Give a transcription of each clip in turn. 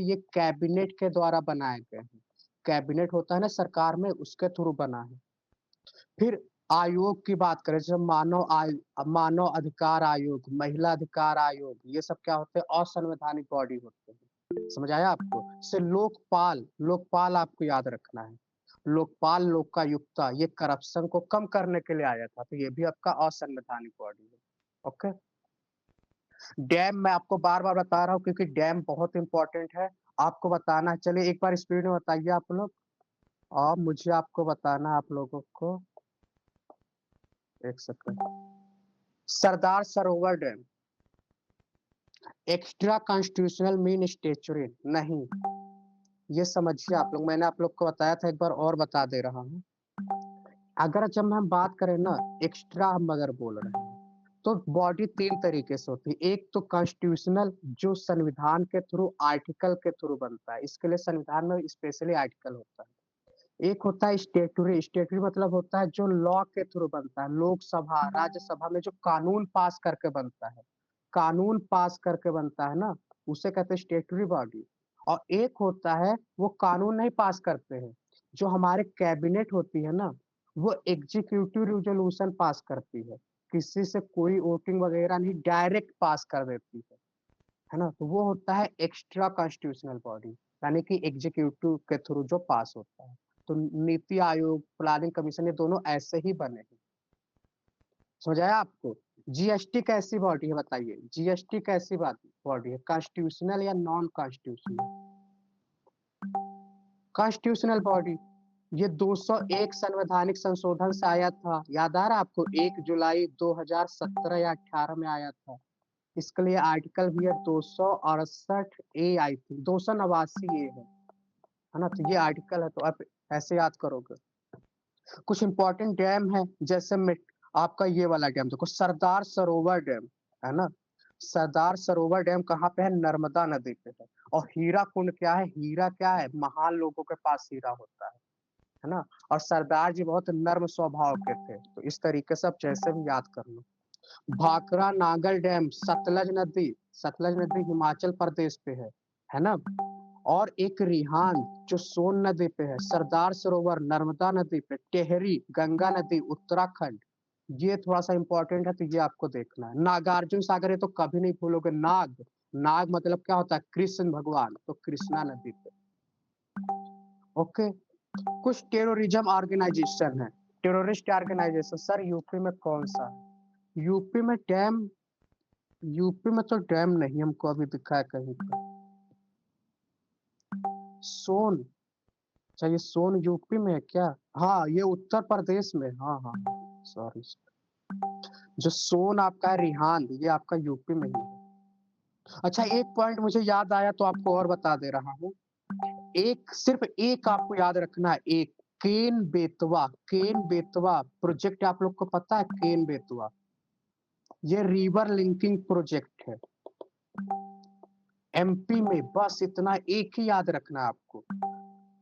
ये कैबिनेट के द्वारा बनाए गए हैं। कैबिनेट होता है ना सरकार में, उसके थ्रू बना है। फिर आयोग की बात करें, जैसे मानव अधिकार आयोग, महिला अधिकार आयोग, ये सब क्या होते हैं? असंवैधानिक बॉडी होते हैं। समझ आया आपको? से लोकपाल, लोकपाल आपको याद रखना है। लोकपाल, लोकायुक्ता, ये करप्शन को कम करने के लिए आया था, तो ये भी आपका असंवैधानिक बॉडी है। ओके। डैम मैं आपको बार-बार बता रहा हूँ क्योंकि डैम बहुत इंपॉर्टेंट है, आपको बताना है। चलिए एक बार स्पीड में बताइए आप लोग, और मुझे आपको बताना है आप लोगों को। 1 second. Sardar Sarovar dam, extra constitutional mean statutory नहीं, ये समझिए आप लोग। मैंने आप लोग को बताया था, एक बार और बता दे रहा हूँ। अगर जब हम बात करें ना, एक्स्ट्रा हम अगर बोल रहे हैं, तो बॉडी 3 तरीके से होती है। एक तो कॉन्स्टिट्यूशनल, जो संविधान के थ्रू, आर्टिकल के थ्रू बनता है, इसके लिए संविधान में स्पेशली आर्टिकल होता है। एक होता है स्टेटूरी, स्टेटूरी मतलब होता है जो लॉ के थ्रू बनता है, लोकसभा, राज्यसभा में जो कानून पास करके बनता है, कानून पास करके बनता है ना, उसे कहते हैं स्टेटूरी बॉडी। और एक होता है वो कानून नहीं पास करते हैं, जो हमारे कैबिनेट होती है ना, वो एग्जीक्यूटिव रिजोल्यूशन पास करती है, किसी से कोई वोटिंग वगैरह नहीं, डायरेक्ट पास कर देती है ना? तो वो होता है एक्स्ट्रा कॉन्स्टिट्यूशनल बॉडी, यानी कि एग्जीक्यूटिव के थ्रू जो पास होता है। तो नीति आयोग, प्लानिंग कमीशन, ये दोनों ऐसे ही बने हैं। समझ आया आपको? जीएसटी कैसी बॉडी है बताइए? जीएसटी कैसी बॉडी है? कॉन्स्टिट्यूशनल या नॉन कॉन्स्टिट्यूशनल? Constitutional body. ये 201 संवैधानिक संशोधन से आया था, याद आ रहा है आपको? 1 जुलाई 2017 या 18 में आया था। इसके लिए आर्टिकल भी है 268 ए आई थिंक, 289 ए है ना? तो ये आर्टिकल है, तो आप ऐसे याद करोगे। कुछ इंपॉर्टेंट डैम है, जैसे आपका ये वाला डैम देखो, सरदार सरोवर डैम, है ना? सरदार सरोवर डैम कहाँ पे है? नर्मदा नदी पे है। और हीरा कुंड क्या है? हीरा क्या है? महान लोगों के पास हीरा होता है ना? और सरदार जी बहुत नर्म स्वभाव के थे, तो इस तरीके से आप जैसे भी याद कर लो। भाखड़ा नागल डैम, सतलज नदी, सतलज नदी हिमाचल प्रदेश पे है ना? और एक रिहांद जो सोन नदी पे है, सरदार सरोवर नर्मदा नदी पे, टेहरी गंगा नदी उत्तराखंड, ये थोड़ा सा इंपॉर्टेंट है, तो ये आपको देखना है। नागार्जुन सागर, ये तो कभी नहीं भूलोगे। नाग, नाग मतलब क्या होता है? कृष्ण भगवान, तो कृष्णा नदी पे। ओके। कुछ टेररिज्म ऑर्गेनाइजेशन है, टेररिस्ट ऑर्गेनाइजेशन। सर यूपी में कौन सा है? यूपी में डैम, यूपी में तो डैम नहीं हमको अभी दिखा है कहीं पे। सोन, अच्छा ये सोन यूपी में है क्या? हाँ ये उत्तर प्रदेश में, हाँ हाँ, सॉरी। जो सोन आपका है रिहांद, ये आपका यूपी में ही है। अच्छा एक पॉइंट मुझे याद आया, तो आपको और बता दे रहा हूँ। एक, सिर्फ एक आपको याद रखना है, एक, केन बेतवा, केन बेतवा प्रोजेक्ट आप लोग को पता है? केन बेतवा, ये रिवर लिंकिंग प्रोजेक्ट है एमपी में, बस इतना एक ही याद रखना है आपको।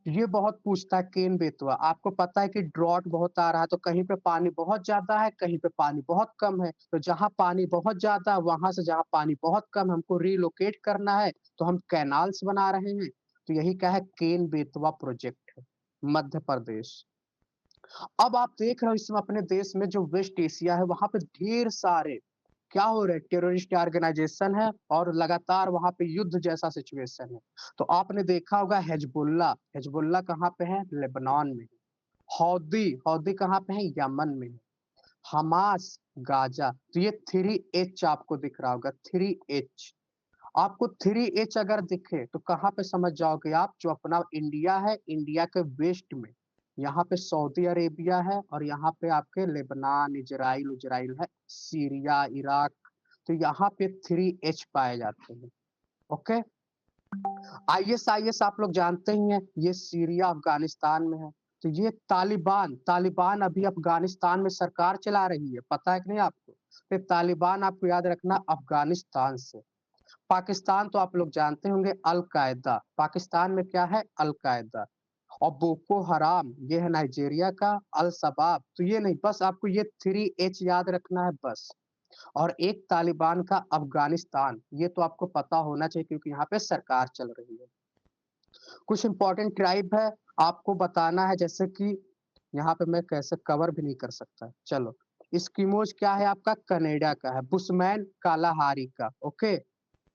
ये बहुत पूछता है केन बेतवा। आपको पता है कि ड्रॉट बहुत आ रहा है, तो कहीं पे पानी बहुत ज्यादा है, कहीं पे पानी बहुत कम है। तो जहां पानी बहुत ज्यादा, वहां से जहां पानी बहुत कम, हमको रिलोकेट करना है, तो हम कैनाल्स बना रहे हैं। तो यही क्या है? केन बेतवा प्रोजेक्ट है, मध्य प्रदेश। अब आप देख रहे हो इसमें अपने देश में जो वेस्ट एशिया है, वहां पे ढेर सारे क्या हो रहे हैं? टेररिस्ट ऑर्गेनाइजेशन है, और लगातार वहां पे युद्ध जैसा सिचुएशन है। तो आपने देखा होगा हिजबुल्ला, हिजबुल्ला कहाँ पे है? लेबनान में। हौदी, हौदी कहाँ पे है? यमन में। Hamas, Gaza. तो ये 3H आपको दिख रहा होगा, 3H। आपको 3H अगर दिखे तो कहाँ पे समझ जाओगे आप? जो अपना इंडिया है, इंडिया के वेस्ट में, यहाँ पे सऊदी अरेबिया है, और यहाँ पे आपके लेबनान, इजराइल, उजराइल है, सीरिया, इराक। तो यहाँ पे 3H पाए जाते हैं। ओके। ISIS आप लोग जानते ही हैं, ये सीरिया, अफगानिस्तान में है। तो ये तालिबान, तालिबान अभी अफगानिस्तान में सरकार चला रही है, पता है कि नहीं आपको? तो तालिबान आपको याद रखना अफगानिस्तान से। पाकिस्तान तो आप लोग जानते होंगे, अल कायदा, पाकिस्तान में क्या है? अल कायदा। और बोको हराम, ये है नाइजीरिया का। अल शबाब, तो ये नहीं, बस आपको ये 3H याद रखना है बस। और एक तालिबान का अफगानिस्तान, ये तो आपको पता होना चाहिए क्योंकि यहाँ पे सरकार चल रही है। कुछ इंपॉर्टेंट ट्राइब है, आपको बताना है, जैसे कि यहाँ पे मैं कैसे कवर भी नहीं कर सकता। चलो, एस्किमोज क्या है आपका? कनाडा का है। बुशमैन कालाहारी का, okay.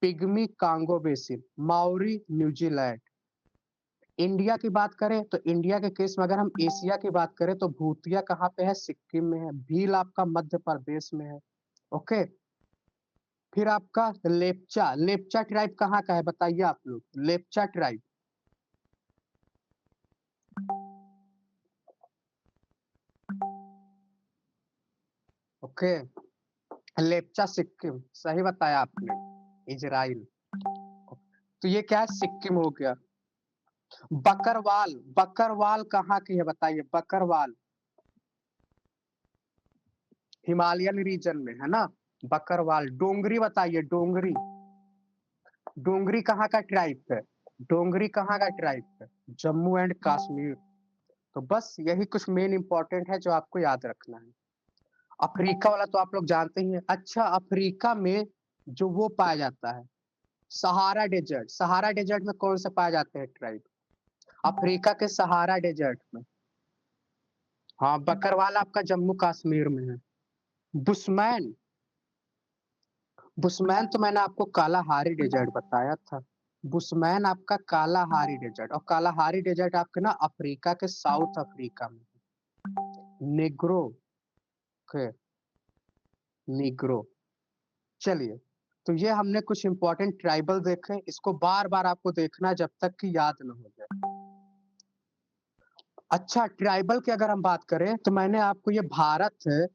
Pygmy Congo basin, Maori New Zealand. India की बात करें तो इंडिया के केस में अगर हम एशिया की बात करें तो भूतिया कहाँ पे है? सिक्किम में है। भील आपका मध्य प्रदेश में है, ओके। फिर आपका लेप्चा, लेप्चा ट्राइब कहाँ का है बताइए आप लोग? Lepcha tribe, okay. लेप्चा सिक्किम, सही बताया आपने। इजराइल, तो ये क्या है? सिक्किम हो गया। बकरवाल, बकरवाल कहाँ की है बताइए? बकरवाल हिमालयन रीजन में है ना, बकरवाल। डोंगरी बताइए, डोंगरी, डोंगरी कहाँ का ट्राइब है? डोंगरी कहाँ का ट्राइब है? जम्मू एंड कश्मीर। तो बस यही कुछ मेन इंपॉर्टेंट है जो आपको याद रखना है। अफ्रीका वाला तो आप लोग जानते ही हैं। अच्छा, अफ्रीका में जो वो पाया जाता है, सहारा डेजर्ट, सहारा डेजर्ट में कौन से पाए जाते हैं ट्राइब? अफ्रीका के सहारा डेजर्ट में। हाँ, बकरवाल आपका जम्मू कश्मीर में है। बुशमैन, बुशमैन तो मैंने आपको कालाहारी डेजर्ट बताया था। बुशमैन आपका कालाहारी डेजर्ट, और कालाहारी डेजर्ट आपके ना अफ्रीका के साउथ अफ्रीका में। नेग्रो के, निग्रो। चलिए, तो ये हमने कुछ इंपॉर्टेंट ट्राइबल देखे, इसको बार बार आपको देखना जब तक कि याद न हो जाए। अच्छा, ट्राइबल की अगर हम बात करें तो मैंने आपको ये भारत है,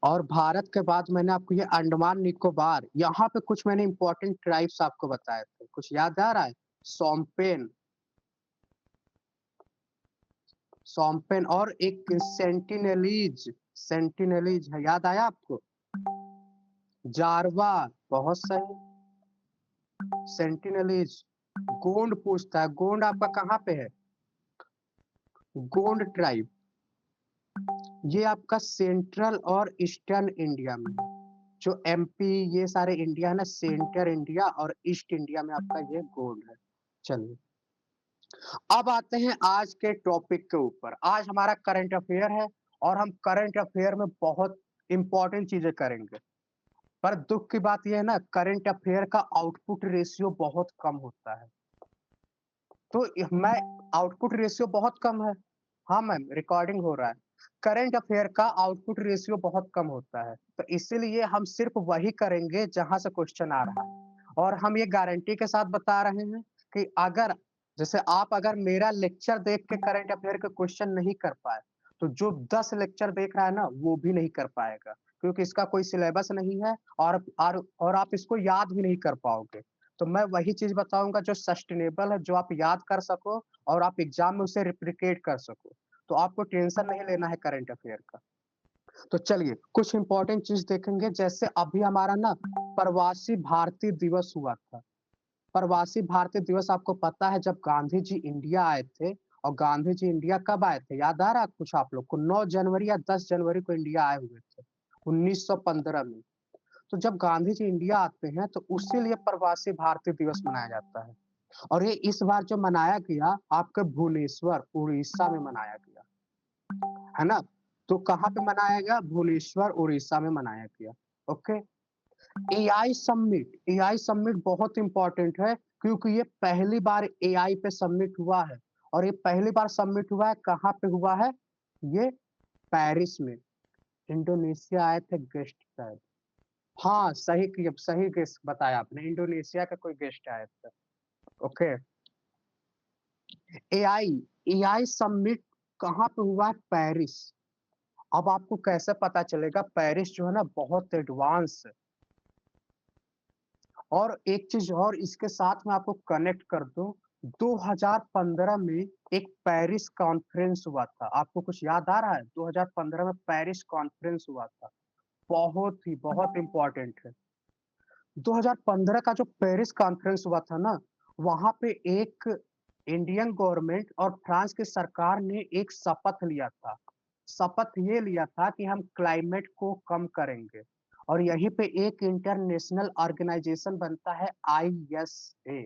और भारत के बाद मैंने आपको ये अंडमान निकोबार, यहाँ पे कुछ मैंने इंपॉर्टेंट ट्राइब्स आपको बताए थे, कुछ याद आ रहा है? सोम्पेन, सोम्पेन, और एक सेंटिनलीज, सेंटिनलीज है, याद आया आपको? जारवा, बहुत सही, सेंटिनलीज। गोंड पूछता है, गोंड आपका कहाँ पे है? गोंड ट्राइब, ये आपका सेंट्रल और ईस्टर्न इंडिया में है। जो एमपी, ये सारे इंडिया है ना, सेंटर इंडिया और ईस्ट इंडिया में आपका ये गोंड है। चलिए, अब आते हैं आज के टॉपिक के ऊपर। आज हमारा करंट अफेयर है, और हम करंट अफेयर में बहुत इंपॉर्टेंट चीजें करेंगे। पर दुख की बात यह है ना, करंट अफेयर का आउटपुट रेशियो बहुत कम होता है। तो मैं, आउटपुट रेशियो बहुत कम है। हाँ मैम, रिकॉर्डिंग हो रहा है। करंट अफेयर का आउटपुट रेशियो बहुत कम होता है, तो इसीलिए हम सिर्फ वही करेंगे जहां से क्वेश्चन आ रहा है। और हम ये गारंटी के साथ बता रहे हैं कि अगर, जैसे आप अगर मेरा लेक्चर देख के करंट अफेयर के क्वेश्चन नहीं कर पाए, तो जो 10 लेक्चर देख रहा है ना, वो भी नहीं कर पाएगा, क्योंकि इसका कोई सिलेबस नहीं है, और आप इसको याद भी नहीं कर पाओगे। तो मैं वही चीज बताऊंगा जो सस्टेनेबल है, जो आप याद कर सको और आप एग्जाम में उसे रिप्लिकेट कर सको। तो आपको टेंशन नहीं लेना है करंट अफेयर का। तो चलिए, कुछ इंपॉर्टेंट चीज देखेंगे। जैसे अभी हमारा ना प्रवासी भारतीय दिवस हुआ था। प्रवासी भारतीय दिवस आपको पता है, जब गांधी जी इंडिया आए थे। और गांधी जी इंडिया कब आए थे, याद आ रहा है कुछ आप लोग को? 9 जनवरी या 10 जनवरी को इंडिया आए हुए थे, 1915 में। तो जब गांधी जी इंडिया आते हैं तो उसी लिए प्रवासी भारतीय दिवस मनाया जाता है। और ये इस बार जो मनाया गया आपके भुवनेश्वर, उड़ीसा में मनाया गया, है ना? तो कहाँ पे मनाया गया? भुवनेश्वर, उड़ीसा में मनाया गया, okay. AI summit, AI summit बहुत इंपॉर्टेंट है, क्योंकि ये पहली बार एआई पे सबमिट हुआ है। और ये पहली बार सबमिट हुआ है, कहाँ पे हुआ है? ये पेरिस में। इंडोनेशिया आए थे गेस्ट शायद। हाँ, सही गेस्ट बताया आपने, इंडोनेशिया का कोई गेस्ट आया था, ओके। एआई, एआई समिट कहाँ पे हुआ है? पेरिस। अब आपको कैसे पता चलेगा? पेरिस जो है ना बहुत एडवांस है। और एक चीज और इसके साथ मैं आपको कनेक्ट कर दूं, 2015 में एक पेरिस कॉन्फ्रेंस हुआ था। आपको कुछ याद आ रहा है? 2015 में पेरिस कॉन्फ्रेंस हुआ था, बहुत इंपॉर्टेंट है। 2015 का जो पेरिस कॉन्फ्रेंस हुआ था ना, वहां पे एक इंडियन गवर्नमेंट और फ्रांस की सरकार ने एक शपथ लिया था। शपथ ये लिया था कि हम क्लाइमेट को कम करेंगे। और यहीं पे एक इंटरनेशनल ऑर्गेनाइजेशन बनता है, आईएसए।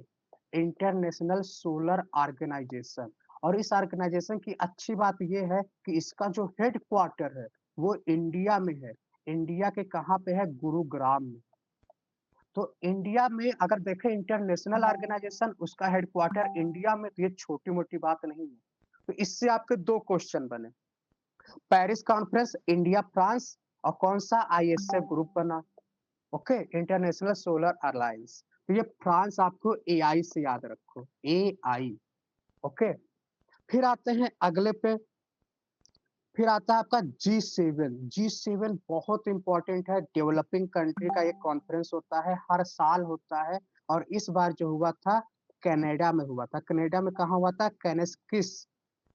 International solar organisation. और इस ऑर्गेनाइजेशन की अच्छी बात ये है कि इसका जो हेड क्वार्टर है वो इंडिया में है। इंडिया के कहाँ पे है? गुरुग्राम में। तो इंडिया में अगर देखें इंटरनेशनल ऑर्गेनाइजेशन, उसका हेडक्वार्टर इंडिया में, तो ये छोटी मोटी बात नहीं है। तो इससे आपके दो क्वेश्चन बने। पेरिस कॉन्फ्रेंस इंडिया फ्रांस, और कौन सा आईएसए ग्रुप बना? Okay, international solar alliance. तो ये फ्रांस आपको एआई से याद रखो, एआई। ओके, फिर आते हैं अगले पे। फिर आता है आपका G7। G7 बहुत इंपॉर्टेंट है, डेवलपिंग कंट्री का एक कॉन्फ्रेंस होता है, हर साल होता है। और इस बार जो हुआ था कनाडा में हुआ था। कनाडा में कहाँ हुआ था? कैनेस्किस।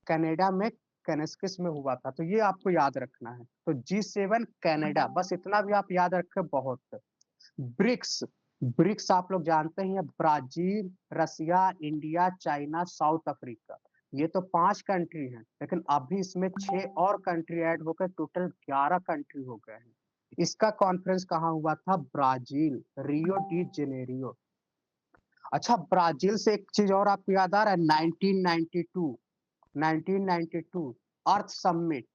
कनाडा में कैनेस्किस में हुआ था। तो ये आपको याद रखना है। तो G7 कनाडा, बस इतना भी आप याद रखें बहुत है। ब्रिक्स। ब्रिक्स आप लोग जानते हैं, ब्राजील, रसिया, इंडिया, चाइना, साउथ अफ्रीका। ये तो 5 कंट्री हैं, लेकिन अभी इसमें 6 और कंट्री ऐड होकर टोटल 11 कंट्री हो गए हैं। इसका कॉन्फ्रेंस कहाँ हुआ था? Brazil, Rio de Janeiro. अच्छा, ब्राजील से एक चीज और आपको याद आ रहा है? 1992, 1992 अर्थ समिट।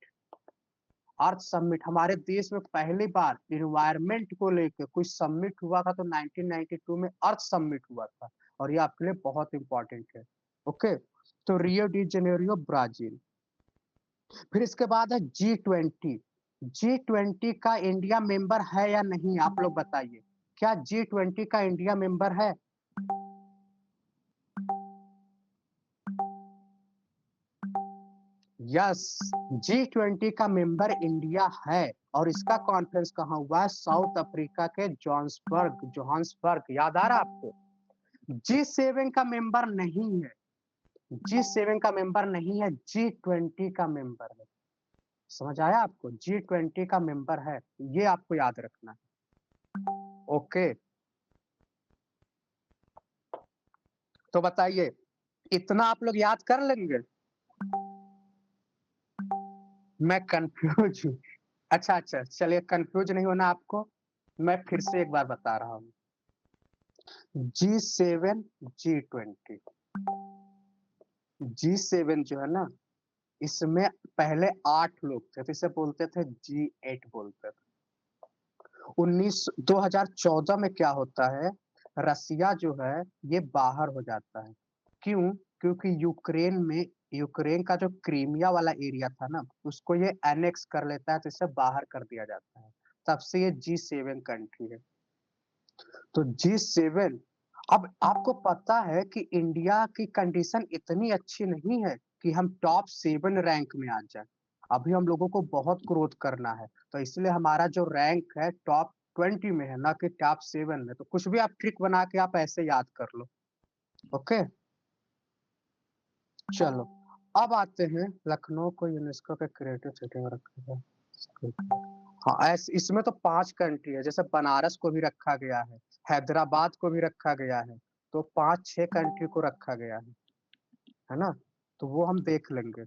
अर्थ समिट हमारे देश में पहली बार इन्वायरमेंट को लेकर कोई समिट हुआ था, तो 1992 में अर्थ समिट हुआ था। और ये आपके लिए बहुत इंपॉर्टेंट है। ओके, तो रियो डी जेनेरियो, ब्राजील। फिर इसके बाद है G20। G20 का इंडिया मेंबर है या नहीं, आप लोग बताइए। क्या G20 का इंडिया मेंबर है? यस, G20 का मेंबर इंडिया है। और इसका कॉन्फ्रेंस कहाँ हुआ है? साउथ अफ्रीका के जोहान्सबर्ग। जोहान्सबर्ग याद आ रहा है आपको? G7 का मेंबर नहीं है। G7 का मेंबर नहीं है, G20 का मेंबर है। समझ आया आपको? G20 का मेंबर है, ये आपको याद रखना है। ओके, तो बताइए, इतना आप लोग याद कर लेंगे? मैं कंफ्यूज हूँ। अच्छा अच्छा, चलिए, कंफ्यूज नहीं होना आपको। मैं फिर से एक बार बता रहा हूँ। G7, G20। G7 जो है ना, इसमें पहले 8 लोग थे, तो इसे बोलते थे G8 बोलते थे। 2014 में क्या होता है? रसिया जो है ये बाहर हो जाता है। क्यों? क्योंकि यूक्रेन में, यूक्रेन का जो क्रीमिया वाला एरिया था ना, उसको ये एनेक्स कर लेता है, तो इसे बाहर कर दिया जाता है। तब से ये G7 कंट्री है। तो G7, अब आपको पता है कि इंडिया की कंडीशन इतनी अच्छी नहीं है कि हम टॉप 7 रैंक में आ जाए। अभी हम लोगों को बहुत ग्रोथ करना है, तो इसलिए हमारा जो रैंक है टॉप 20 में है, ना कि टॉप 7 में। तो कुछ भी आप ट्रिक बना के आप ऐसे याद कर लो। ओके, चलो, अब आते हैं लखनऊ को यूनेस्को के क्रिएटिव सिटी में रखा गया। हाँ, ऐसे इसमें तो 5 कंट्री है, जैसे बनारस को भी रखा गया है, हैदराबाद को भी रखा गया है। तो 5-6 कंट्री को रखा गया है ना? तो वो हम देख लेंगे।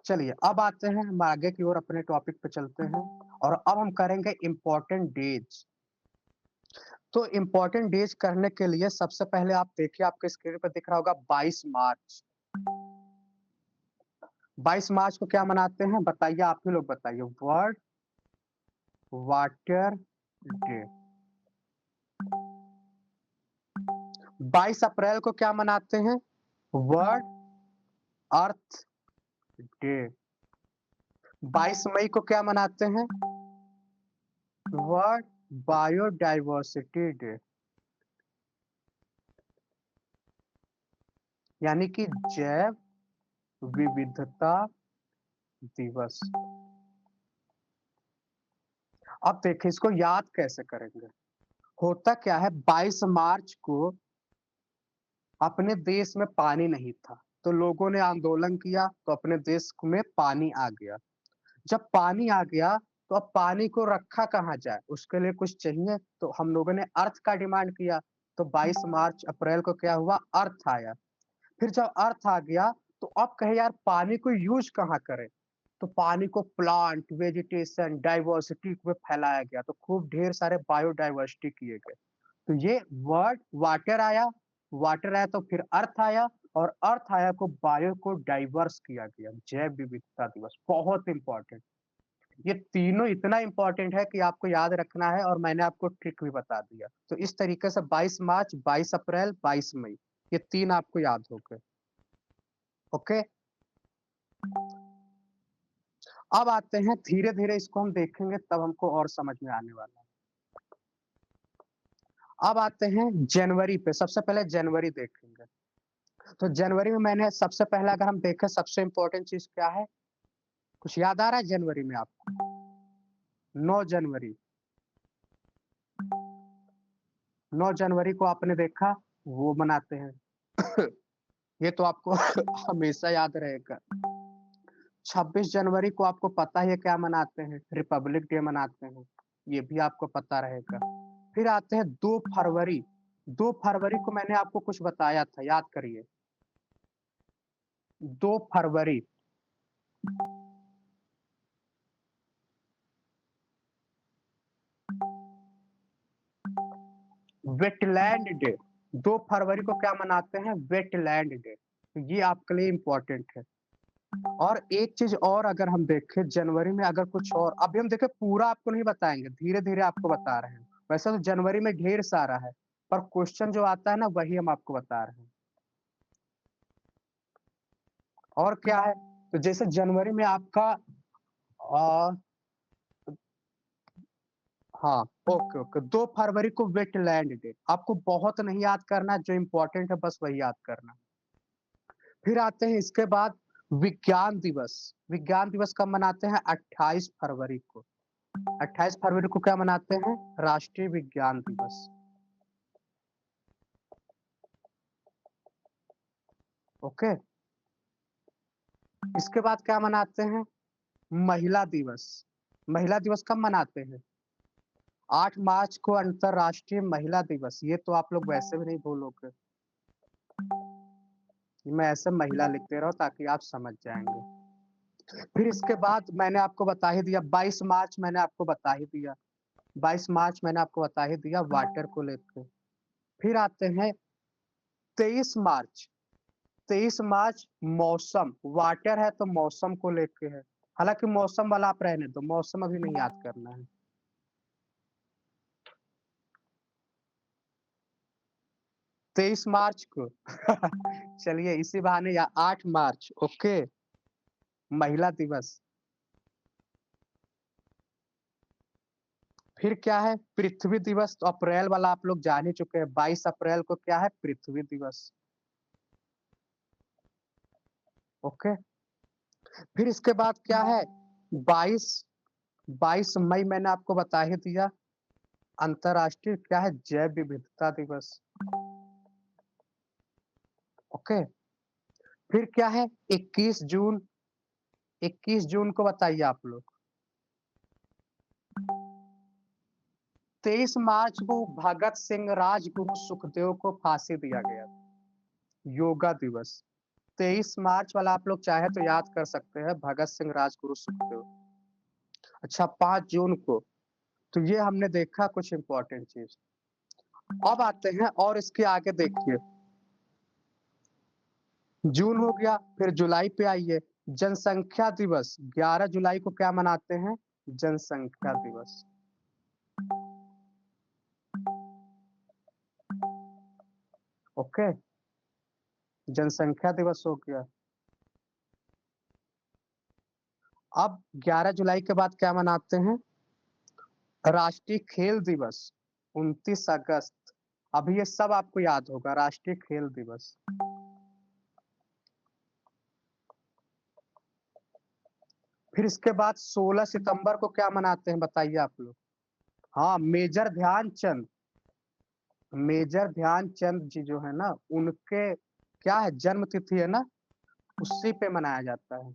चलिए, अब आते हैं हम आगे की ओर, अपने टॉपिक पे चलते हैं। और अब हम करेंगे इम्पोर्टेंट डेज। तो इम्पोर्टेंट डेज करने के लिए सबसे पहले आप देखिए, आपके स्क्रीन पर दिख रहा होगा 22 मार्च। 22 मार्च को क्या मनाते हैं? बताइए, आप ही लोग बताइए। World water day. 22 अप्रैल को क्या मनाते हैं? वर्ल्ड अर्थ डे। 22 मई को क्या मनाते हैं? वर्ल्ड बायोडाइवर्सिटी डे, यानी कि जैव विविधता दिवस। अब देखिए, इसको याद कैसे करेंगे। होता क्या है, 22 मार्च को अपने देश में पानी नहीं था, तो लोगों ने आंदोलन किया, तो अपने देश में पानी आ गया। जब पानी आ गया, तो अब पानी को रखा कहाँ जाए, उसके लिए कुछ चाहिए, तो हम लोगों ने अर्थ का डिमांड किया। तो 22 मार्च अप्रैल को क्या हुआ? अर्थ आया। फिर जब अर्थ आ गया, तो अब कहे यार पानी को यूज कहाँ करें? तो पानी को प्लांट, वेजिटेशन, डाइवर्सिटी में फैलाया गया, तो खूब ढेर सारे बायोडाइवर्सिटी किए गए। तो ये वर्ड वाटर आया, वाटर आया तो फिर अर्थ आया, और अर्थ आया को बायो को डाइवर्स किया गया, जैव विविधता दिवस, बहुत इंपॉर्टेंट। ये तीनों इतना इम्पोर्टेंट है कि आपको याद रखना है, और मैंने आपको ट्रिक भी बता दिया। तो इस तरीके से 22 मार्च, 22 अप्रैल, 22 मई, ये 3 आपको याद हो गए। ओके? अब आते हैं, धीरे-धीरे इसको हम देखेंगे तब हमको और समझ में आने वाला है। अब आते हैं जनवरी पे, सबसे पहले जनवरी देखेंगे। तो जनवरी में मैंने सबसे पहले अगर हम देखें सबसे इम्पोर्टेंट चीज़ क्या है? कुछ याद आ रहा है जनवरी में आपको? 9 जनवरी। 9 जनवरी को आपने देखा, वो मनाते हैं। ये तो आपको हमेशा याद रहेगा। 26 जनवरी को आपको पता ही है क्या मनाते हैं? रिपब्लिक डे मनाते हैं। ये भी आपको पता रहेगा। फिर आते हैं 2 फरवरी। 2 फरवरी को मैंने आपको कुछ बताया था, याद करिए। 2 फरवरी, वेटलैंड डे। 2 फरवरी को क्या मनाते हैं? Wetland day. तो ये आपके लिए इम्पोर्टेंट है। और एक चीज़ और अगर हम देखें जनवरी में, अगर कुछ और अभी हम देखें, पूरा आपको नहीं बताएँगे, धीरे-धीरे आपको बता रहे हैं। वैसे तो जनवरी में ढेर सारा है, पर क्वेश्चन जो आता है ना वही हम आपको बता रहे हैं। और क्या है? तो जैसे जनवरी में आपका अ, हाँ, ओके, ओके, 2 फरवरी को वेटलैंड डे। आपको बहुत नहीं याद करना, जो इम्पोर्टेंट है बस वही याद करना। फिर आते हैं इसके बाद विज्ञान दिवस। विज्ञान दिवस कब मनाते हैं? 28 फरवरी को। 28 फरवरी को क्या मनाते हैं? राष्ट्रीय विज्ञान दिवस। ओके? इसके बाद क्या मनाते हैं? महिला दिवस। महिला दिवस कब मनाते हैं? 8 मार्च को अंतर्राष्ट्रीय महिला दिवस। ये तो आप लोग वैसे भी नहीं भूलोगे। मैं ऐसे महिला लिख दे रहा हूँ ताकि आप समझ जाएँगे। फिर इसके बाद मैंने आपको बता ही दिया, 22 मार्च मैंने आपको बता ही दिया। 22 मार्च मैंने आपको बता ही दिया वाटर को लेके। फिर आते हैं 23 मार्च। 23 मार्च मौसम, वाटर है तो मौसम को लेके है। हालाँकि मौसम वाला आप रहने दो, मौसम अभी नहीं याद करना है। 23 मार्च को चलिए इसी बहाने, या 8 मार्च, ओके, महिला दिवस। फिर क्या है? पृथ्वी दिवस। तो अप्रैल वाला आप लोग जान ही चुके हैं, 22 अप्रैल को क्या है? पृथ्वी दिवस। ओके? फिर इसके बाद क्या है? 22 22 मई मैंने आपको बता ही दिया, अंतर्राष्ट्रीय क्या है? जैव विविधता दिवस। ओके? फिर क्या है? 21 जून। 21 जून को बताइए आप लोग। 23 मार्च को भगत सिंह, राजगुरु सुखदेव को फांसी दिया गया था। योगा दिवस। 23 मार्च वाला आप लोग चाहे तो याद कर सकते हैं, भगत सिंह, राजगुरु सुखदेव। अच्छा, 5 जून को, तो ये हमने देखा कुछ इम्पोर्टेंट चीज़। अब आते हैं और इसके आगे देखिए, जून हो गया, फिर जुलाई पे आइए। जनसंख्या दिवस, 11 जुलाई को क्या मनाते हैं? जनसंख्या दिवस। ओके? जनसंख्या दिवस हो गया। अब 11 जुलाई के बाद क्या मनाते हैं? राष्ट्रीय खेल दिवस, 29 अगस्त। अभी ये सब आपको याद होगा, राष्ट्रीय खेल दिवस। फिर इसके बाद 16 सितंबर को क्या मनाते हैं बताइए आप लोग? हाँ, मेजर ध्यानचंद। मेजर ध्यानचंद जी जो है ना, उनके क्या है, जन्म तिथि है ना, उसी पे मनाया जाता है।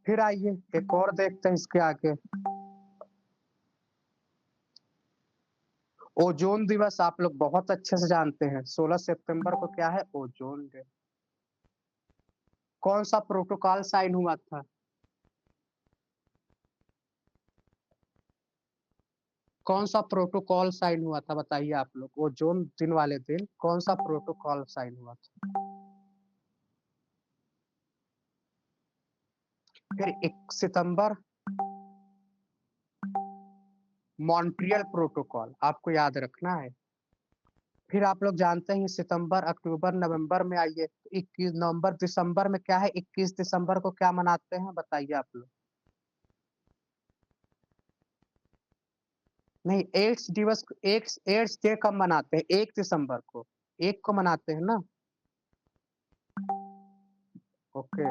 फिर आइए एक और देखते हैं इसके आगे। ओजोन दिवस आप लोग बहुत अच्छे से जानते हैं, 16 सितंबर को क्या है? Ozone day. कौन सा प्रोटोकॉल साइन हुआ था? कौन सा प्रोटोकॉल साइन हुआ था बताइए आप लोग, वो जून दिन वाले दिन कौन सा प्रोटोकॉल साइन हुआ था? फिर 1 सितंबर मॉन्ट्रियल प्रोटोकॉल आपको याद रखना है। फिर आप लोग जानते हैं सितंबर, अक्टूबर, नवंबर में आइए, 21 नवंबर, दिसंबर में क्या है, 21 दिसंबर को क्या मनाते हैं बताइए आप लोग? नहीं, एड्स दिवस, एड्स डे कब मनाते हैं? 1 दिसंबर को, 1 को मनाते हैं ना? ओके,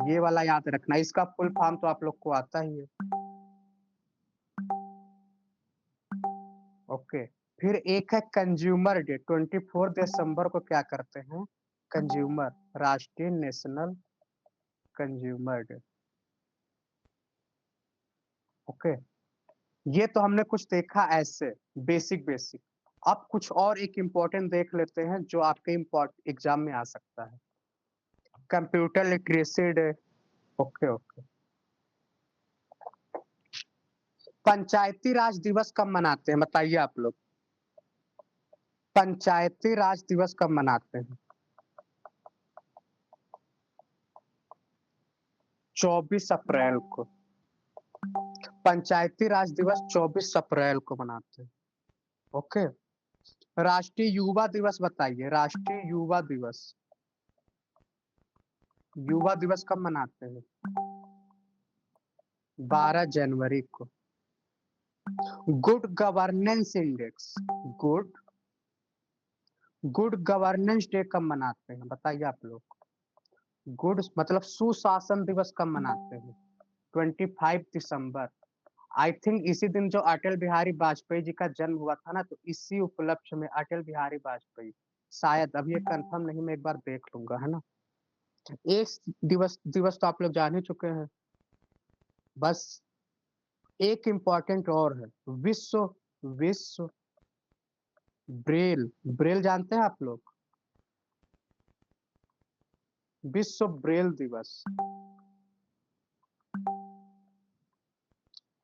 ये वाला याद रखना, इसका फुल फॉर्म तो आप लोग को आता ही है। ओके, फिर एक है कंज्यूमर डे, 24 दिसंबर को क्या करते हैं? कंज्यूमर, राष्ट्रीय नेशनल कंज्यूमर डे। ओके, ये तो हमने कुछ देखा ऐसे बेसिक बेसिक। अब कुछ और एक इम्पोर्टेंट देख लेते हैं जो आपके एग्जाम में आ सकता है। Computer literacy day. Okay okay. Panchayati Raj Diwas कब मनाते हैं बताइए आप लोग? पंचायती राज दिवस कब मनाते हैं? 24 अप्रैल को। पंचायती राज दिवस 24 अप्रैल को मनाते हैं। ओके, राष्ट्रीय युवा दिवस बताइए, राष्ट्रीय युवा दिवस, युवा दिवस कब मनाते हैं? 12 जनवरी को। Good governance index, good good governance day कब मनाते हैं बताइए आप लोग? गुड मतलब सुशासन दिवस कब मनाते हैं? 25 दिसंबर। आई थिंक इसी दिन जो अटल बिहारी वाजपेयी जी का जन्म हुआ था ना, तो इसी उपलक्ष्य में अटल बिहारी वाजपेयी, शायद, अभी ये कंफर्म नहीं, मैं एक बार देख लूंगा, है ना? एक दिवस दिवस तो आप लोग जान ही चुके हैं। बस एक इम्पोर्टेंट और है, विश्व विश्व ब्रेल, ब्रेल जानते हैं आप लोग? विश्व ब्रेल दिवस।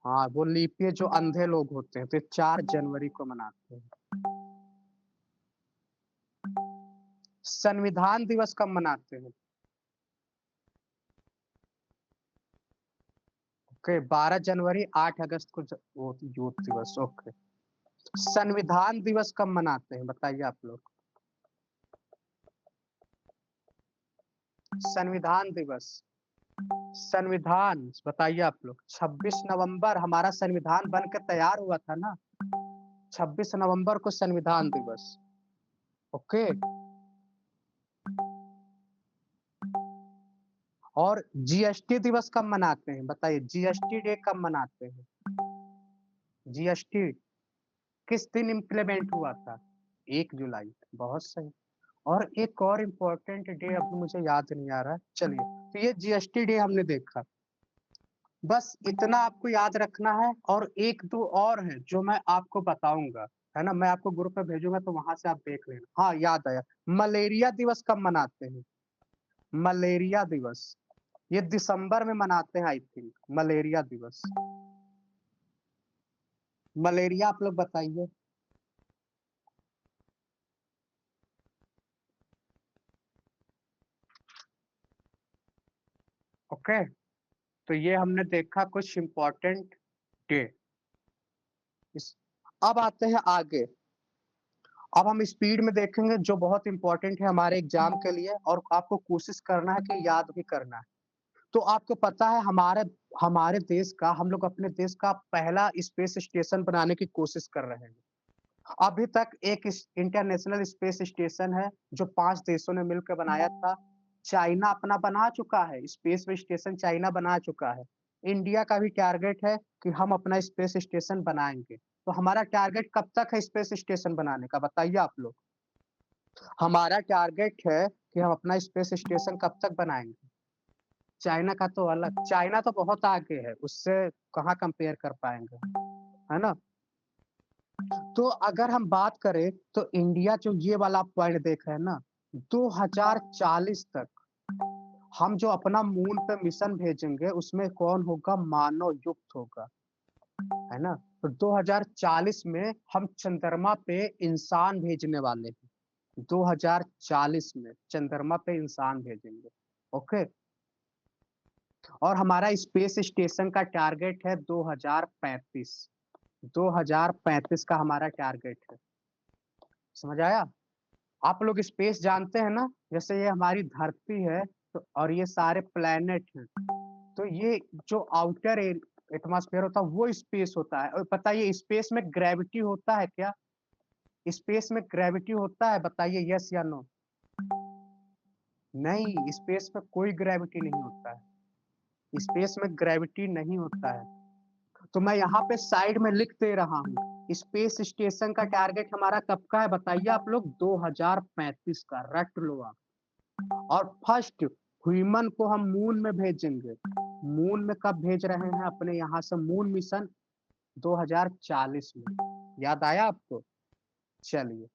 हाँ, वो लिपियां जो अंधे लोग होते हैं, तो 4 जनवरी को मनाते हैं। संविधान दिवस कब मनाते हैं? ओके, 12 जनवरी, 8 अगस्त को वो यूथ दिवस। ओके, संविधान दिवस कब मनाते हैं बताइए आप लोग? संविधान दिवस, संविधान बताइए आप लोग? 26 नवंबर हमारा संविधान बन के तैयार हुआ था ना, 26 नवंबर को संविधान दिवस। ओके, और जीएसटी दिवस कब मनाते हैं बताइए? जीएसटी डे कब मनाते हैं? जीएसटी किस दिन इम्प्लीमेंट हुआ था? 1 जुलाई। बहुत सही। और एक और इम्पोर्टेंट डे अभी मुझे याद नहीं आ रहा है, चलिए, तो ये जीएसटी डे हमने देखा। बस इतना आपको याद रखना है, और 1-2 और है जो मैं आपको बताऊँगा, है ना? मैं आपको ग्रुप में भेजूँगा तो वहाँ से आप देख लेना। हाँ, याद आया, मलेरिया दिवस कब मनाते हैं? मलेरिया दिवस, ये दिसंबर में मनाते हैं आई थिंक, मलेरिया दिवस। मलेरिया आप लोग बताइए? ओके, तो ये हमने देखा कुछ इम्पोर्टेंट डे। इस अब आते हैं आगे। अब हम स्पीड में देखेंगे जो बहुत इम्पोर्टेंट है हमारे एग्जाम के लिए, और आपको कोशिश करना है कि याद भी करना है। तो आपको पता है हमारे हमारे देश का, हम लोग अपने देश का पहला स्पेस स्टेशन बनाने की कोशिश कर रहे हैं। अभी तक एक इंटरनेशनल स्पेस स्टेशन है जो 5 देशों ने मिलकर बनाया था। चाइना अपना बना चुका है, स्पेस स्टेशन चाइना बना चुका है। इंडिया का भी टारगेट है कि हम अपना स्पेस स्टेशन बनाएँगे। तो हमारा टारगेट कब तक है स्पेस स्टेशन बनाने का बताइए आप लोग? हमारा टारगेट है कि हम अपना स्पेस स्टेशन कब तक बनाएँगे? चाइना का तो अलग, चाइना तो बहुत आगे है, उससे कहाँ कंपेयर कर पाएँगे, है ना? तो अगर हम बात करें तो इंडिया जो ये वाला पॉइंट देख रहे हैं ना, 2040 तक हम जो अपना मून पे मिशन भेजेंगे उसमें कौन होगा? मानव युक्त होगा। है ना? तो 2040 में हम चंद्रमा पे इंसान भेजने वाले हैं। 2040 में चंद्रमा पे इंसान भेजेंगे। ओके? और हमारा स्पेस स्टेशन का टारगेट है 2035। 2035 का हमारा टारगेट है। समझ आया? आप लोग स्पेस जानते हैं ना? जैसे ये हमारी धरती है तो और ये सारे प्लैनेट हैं। तो ये जो आउटर एटमॉस्फेयर होता है वो स्पेस होता है। और बताइए स्पेस में ग्रेविटी होता है क्या? स्पेस में ग्रेविटी होता है? बताइए यस या नो? नहीं, स्पेस में कोई ग्रेविटी नहीं होता है। स्पेस में ग्रेविटी नहीं होता है। तो मैं यहाँ पे साइड में लिख दे रहा हूँ। स्पेस स्टेशन का टारगेट हमारा कब का है बताइए आप लोग? 2035 का, रट लो आप। और फर्स्ट ह्यूमन को हम मून में भेजेंगे। मून में कब भेज रहे हैं? अपने यहाँ से मून मिशन 2040 में। याद आया आपको? चलिए,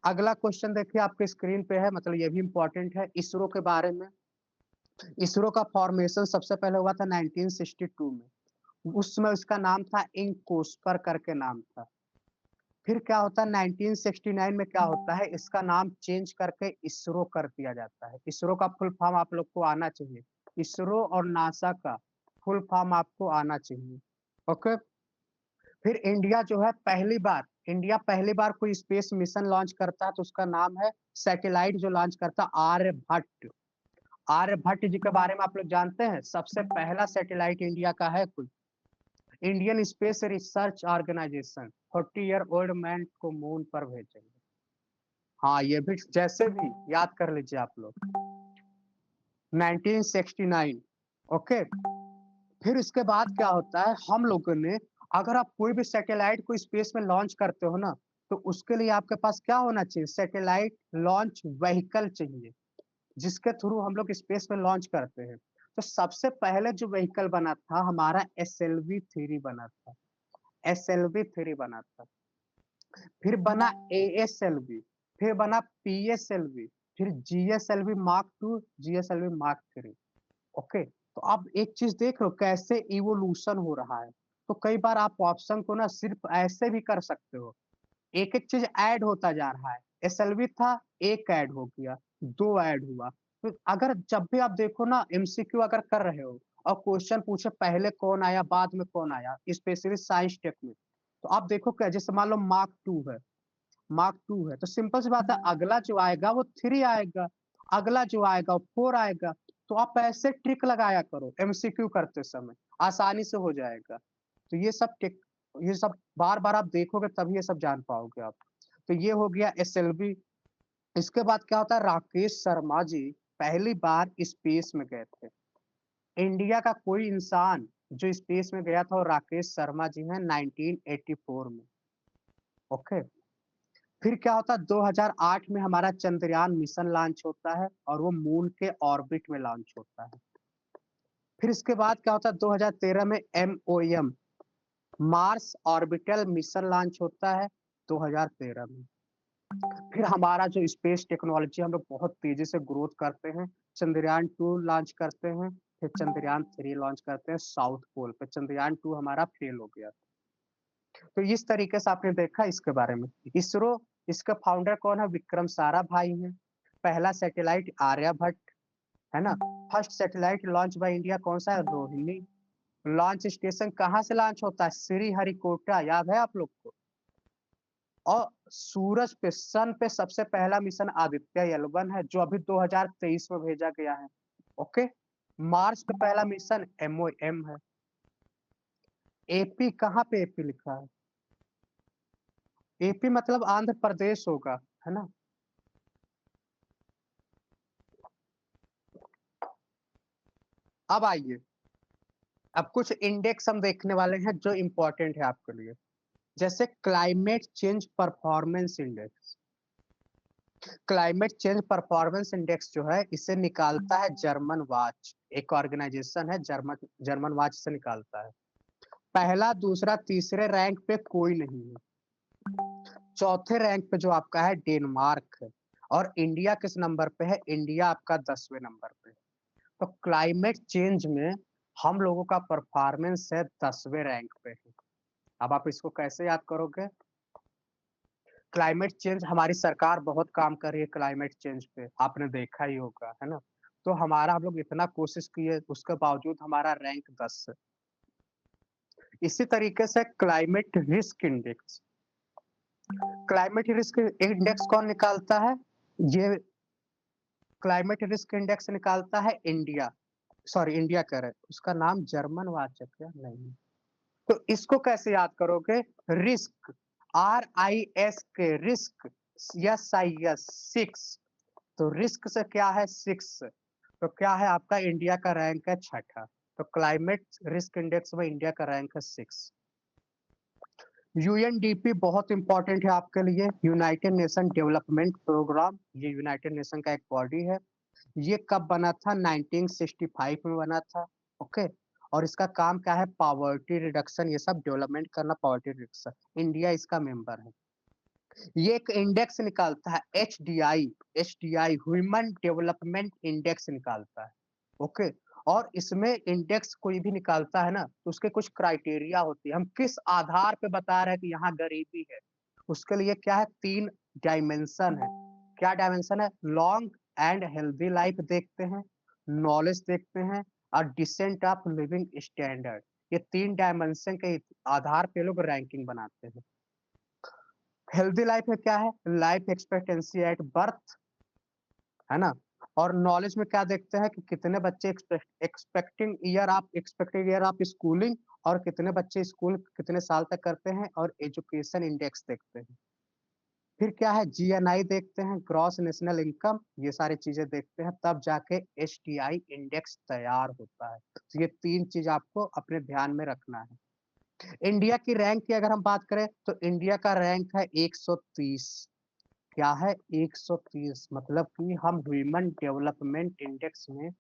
अगला क्वेश्चन देखिए आपके स्क्रीन पे है, मतलब ये भी इम्पोर्टेंट है इसरो के बारे में। इसरो का फॉर्मेशन सबसे पहले हुआ था 1962 में। उस समय उसका नाम था इंकोस्पर करके नाम था। फिर क्या होता है 1969 में क्या होता है, इसका नाम चेंज करके इसरो कर दिया जाता है। इसरो का फुल फॉर्म आप लोग को आना चाहिए। इसरो और नासा का फुल फॉर्म आपको आना चाहिए। ओके? फिर इंडिया पहली बार कोई स्पेस मिशन लॉन्च करता है तो उसका नाम है सैटेलाइट जो लॉन्च करता आर्यभट्ट। आर्यभट्ट जी के बारे में आप लोग जानते हैं? सबसे पहला सैटेलाइट इंडिया का है कोई? Indian space research organisation 40 year old man को मून पर भेजेंगे। हाँ, ये भी जैसे भी याद कर लीजिए आप लोग। 1969। ओके? फिर इसके बाद क्या होता है, हम लोगों ने अगर आप कोई भी सैटेलाइट को स्पेस में लॉन्च करते हो ना, तो उसके लिए आपके पास क्या होना चाहिए? सैटेलाइट लॉन्च व्हीकल चाहिए, जिसके थ्रू हम लोग स्पेस में लॉन्च करते हैं। तो सबसे पहले जो व्हीकल बना था हमारा SLV-3 बना था। SLV-3 बना था। फिर बना ASLV, फिर बना PSLV, फिर GSLV mark 2, GSLV mark 3। Okay? तो आप एक चीज देख लो कैसे इवोल्यूशन हो रहा है। तो कई बार आप ऑप्शन को ना सिर्फ ऐसे भी कर सकते हो। एक एक चीज ऐड होता जा रहा है। SLV था, एक ऐड हो गया, दो ऐड हुआ। तो अगर जब भी आप देखो ना MCQ अगर कर रहे हो और क्वेश्चन पूछे पहले कौन आया बाद में कौन आया, स्पेशली साइंस टेक में, तो आप देखो क्या, जैसे मान लो मार्क 2 है, मार्क 2 है तो सिंपल सी बात है अगला जो आएगा वो 3 आएगा, अगला जो आएगा वो 4 आएगा। तो आप ऐसे ट्रिक लगाया करो MCQ करते समय, आसानी से हो जाएगा। तो ये सब बार-बार आप देखोगे तभी ये सब जान पाओगे आप। तो ये हो गया SLV। इसके बाद क्या होता है, राकेश शर्मा जी पहली बार स्पेस में गए थे। इंडिया का कोई इंसान जो स्पेस में गया था वो राकेश शर्मा जी हैं 1984 में। ओके? फिर क्या होता है 2008 में हमारा चंद्रयान मिशन लॉन्च होता है और वो मून के ऑर्बिट में लॉन्च होता है। फिर इसके बाद क्या होता है 2013 में MOM Mars orbital mission launch होता है 2013 में। फिर हमारा जो स्पेस टेक्नोलॉजी हम लोग बहुत तेजी से ग्रोथ करते हैं। चंद्रयान 2 लॉन्च करते हैं, फिर चंद्रयान 3 लॉन्च करते हैं साउथ पोल पे। चंद्रयान 2 हमारा फेल हो गया। तो इस तरीके से आपने देखा इसके बारे में। इसरो, इसका फाउंडर कौन है? विक्रम साराभाई हैं। पहला सैटेलाइट आर्यभट्ट, है ना? First satellite launch by India कौन सा है? रोहिणी। लॉन्च स्टेशन कहाँ से लॉन्च होता है? श्रीहरिकोटा, याद है आप लोग को? और सूरज पे, सन पे सबसे पहला मिशन आदित्य L1 है जो अभी 2023 में भेजा गया है। ओके? मार्स पे पहला मिशन MOM है। AP कहाँ पे AP लिखा है? AP मतलब आंध्र प्रदेश होगा, है ना? अब आइए, अब कुछ इंडेक्स हम देखने वाले हैं जो इम्पोर्टेंट है आपके लिए। जैसे climate change performance index. Climate change performance index जो है इसे निकालता है जर्मन वाच। एक ऑर्गेनाइजेशन है जर्मन वाच से निकालता है। पहला, दूसरा, तीसरे रैंक पे कोई नहीं है। चौथे रैंक पे जो आपका है डेनमार्क है। और इंडिया किस नंबर पे है? इंडिया आपका 10वें नंबर पे है। तो क्लाइमेट चेंज में हम लोगों का परफॉर्मेंस है 10वें रैंक पे है। अब आप इसको कैसे याद करोगे? क्लाइमेट चेंज, हमारी सरकार बहुत काम कर रही है क्लाइमेट चेंज पे, आपने देखा ही होगा, है ना? तो हमारा हम लोग इतना कोशिश किए, उसके बावजूद हमारा रैंक 10 है। इसी तरीके से climate risk index, climate risk index कौन निकालता है? ये क्लाइमेट रिस्क इंडेक्स निकालता है इंडिया, सॉरी इंडिया कह रहे, उसका नाम जर्मन वाचक है नहीं। तो इसको कैसे याद करोगे? रिस्क, RIS के रिस्क, SIS 6, तो रिस्क से क्या है 6, तो क्या है आपका इंडिया का रैंक है 6ठा। तो क्लाइमेट रिस्क इंडेक्स में इंडिया का रैंक है 6। यूएनडीपी बहुत इंपॉर्टेंट है आपके लिए, यूनाइटेड नेशन डेवलपमेंट प्रोग्राम, ये यूनाइटेड नेशन का एक बॉडी है। ये कब बना था? 1965 में बना था। ओके, और इसका काम क्या है? पॉवर्टी रिडक्शन, ये सब डेवलपमेंट करना, पॉवर्टी रिडक्शन। इंडिया इसका मेंबर है। ये एक इंडेक्स निकालता है, एचडीआई ह्यूमन डेवलपमेंट इंडेक्स निकालता है। ओके, और इसमें इंडेक्स कोई भी निकालता है ना, तो उसके कुछ क्राइटेरिया होती है, हम किस आधार पे बता रहे हैं कि यहाँ गरीबी है। उसके लिए क्या है? 3 डायमेंशन है। क्या डायमेंशन है? लॉन्ग एंड हेल्दी लाइफ देखते हैं, नॉलेज देखते हैं, और डिसेंट ऑफ लिविंग स्टैंडर्ड। ये 3 डायमेंशन के आधार पे लोग रैंकिंग बनाते हैं। हेल्दी लाइफ में क्या है? लाइफ एक्सपेक्टेंसी एट बर्थ, है ना? और नॉलेज में क्या देखते हैं कि कितने बच्चे एक्सपेक्टिंग ईयर ऑफ स्कूलिंग, और कितने बच्चे स्कूल कितने साल तक करते हैं, और एजुकेशन इंडेक्स देखते हैं। फिर क्या है? जीएनआई देखते हैं, ग्रॉस नेशनल इनकम, ये सारी चीजें देखते हैं, तब जाके एचटीआई इंडेक्स तैयार होता है। तो ये 3 चीज आपको अपने ध्यान में रखना है। इंडिया की रैंक की अगर हम बात करें, तो इंडिया का रैंक है 130। क्या है? 130, मतलब कि हम ह्यूमन डेवलपमेंट इंडेक्स में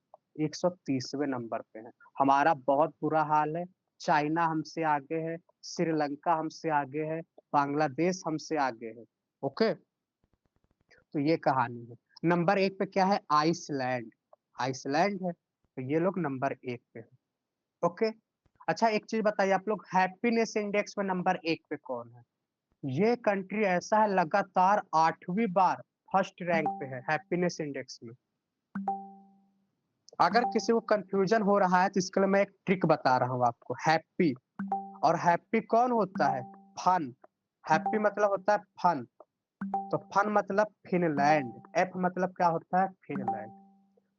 130वें नंबर पे हैं। हमारा बहुत बुरा हाल है, चाइना हमसे आगे है, श्रीलंका हमसे आगे है, बांग्लादेश हमसे आगे है। ओके, तो ये कहानी है। नंबर 1 पे क्या है? आइसलैंड, आइसलैंड है, तो ये लोग नंबर 1 पे है। ओके, अच्छा एक चीज बताइए आप लोग, हैप्पीनेस इंडेक्स में नंबर 1 पे कौन है? ये कंट्री ऐसा है, लगातार 8वीं बार फर्स्ट रैंक पे है हैप्पीनेस इंडेक्स में। अगर किसी को कंफ्यूजन हो रहा है, तो इसके लिए मैं एक ट्रिक बता रहा हूँ आपको। हैप्पी, और हैप्पी कौन होता है? फन। हैप्पी मतलब होता है फन, तो फन मतलब फिनलैंड, एफ मतलब क्या होता है? फिनलैंड।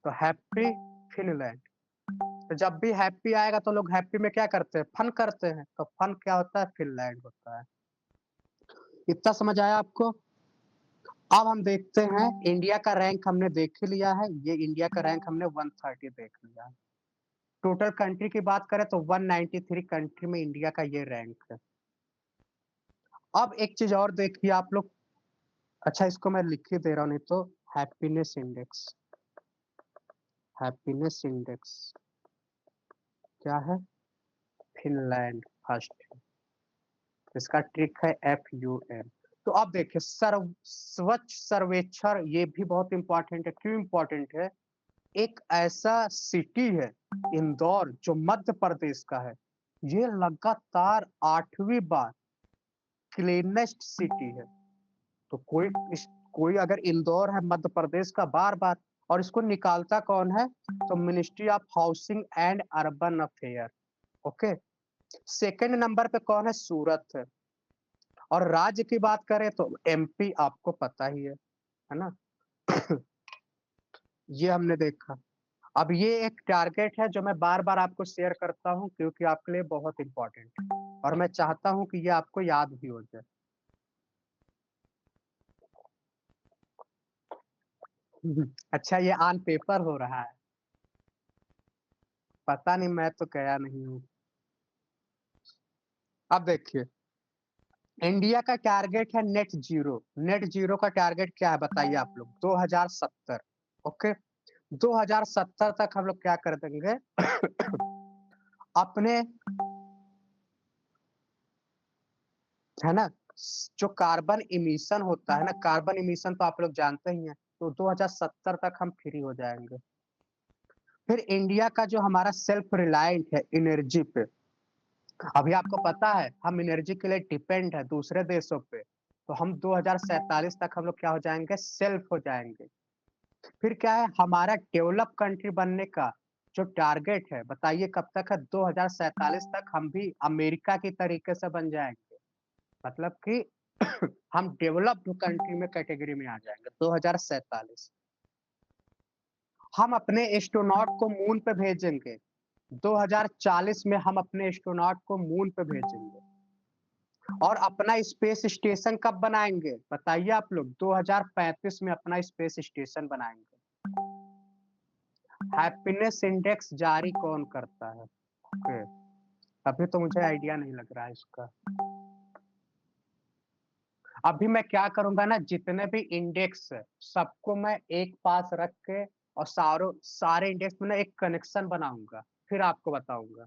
तो हैप्पी फिनलैंड। तो जब भी हैप्पी आएगा तो लोग हैप्पी में क्या करते हैं? फन करते हैं, तो फन क्या होता है? फिनलैंड होता है। इतना समझ आया आपको? अब हम देखते हैं, इंडिया का रैंक हमने देख ही लिया है, ये इंडिया का रैंक हमने 130 देख लिया है। टोटल कंट्री की बात करें तो 193 कंट्री में इंडिया का ये रैंक है। अब एक चीज और देखिए आप लोग, अच्छा इसको मैं लिख ही दे रहा हूँ, नहीं तो। हैप्पीनेस इंडेक्स, हैप्पीनेस इंडेक्स क्या है? फिनलैंड फर्स्ट, इसका ट्रिक है FUN। तो अब देखिए, स्वच्छ सर्वेक्षण, ये भी बहुत इंपॉर्टेंट है। क्यों इंपॉर्टेंट है? एक ऐसा सिटी है इंदौर, जो मध्य प्रदेश का है, ये लगातार 8वीं बार क्लीनेस्ट सिटी है। तो कोई अगर इंदौर है मध्य प्रदेश का बार बार, और इसको निकालता कौन है? तो ministry of housing and urban affair. Okay, second number पे कौन है? सूरत है। और राज्य की बात करें तो MP, आपको पता ही है ना? ये हमने देखा। अब ये एक टारगेट है जो मैं बार बार आपको शेयर करता हूँ, क्योंकि आपके लिए बहुत इंपॉर्टेंट है, और मैं चाहता हूँ कि ये आपको याद भी हो जाए। अच्छा, ये ऑन पेपर हो रहा है? पता नहीं, मैं तो गया नहीं हूँ। अब देखिए, इंडिया का टारगेट है नेट जीरो। नेट जीरो का टारगेट क्या है बताइए आप लोग? 2070। ओके, 2070 तक हम लोग क्या कर देंगे? अपने, है ना, जो कार्बन इमिशन होता है ना, कार्बन इमिशन तो आप लोग जानते ही हैं, तो 2070 तक हम फ्री हो जाएंगे। फिर इंडिया का जो हमारा सेल्फ रिलायंट है एनर्जी पे, अभी आपको पता है हम एनर्जी के लिए डिपेंड है दूसरे देशों पे, तो हम 2047 तक हम लोग क्या हो जाएँगे, सेल्फ हो जाएँगे। फिर क्या है हमारा डेवलप कंट्री बनने का जो टारगेट है, बताइए कब तक है? 2047 तक हम भी अमेरिका की तरीके से बन जाएँगे। मतलब कि हम डेवलप्ड कंट्री में कैटेगरी में आ जाएँगे 2047। हम अपने एस्ट्रोनॉट को मून पे भेजेंगे। 2040 में हम अपने एस्ट्रोनॉट को मून पे भेजेंगे। और अपना स्पेस स्टेशन कब बनाएँगे? बताइए आप लोग 2035 में अपना स्पेस स्टेशन बनाएँगे। हैप्पीनेस इंडेक्स जारी कौन करता है? ओके, अभी तो मुझे आइडिया नहीं लग रहा है इसका। अभी मैं क्या करूँगा ना जितने भी इंडेक्स है, सबको मैं एक पास रख के और सारे इंडेक्स में ना एक कनेक्शन बनाऊँगा, फिर आपको बताऊँगा।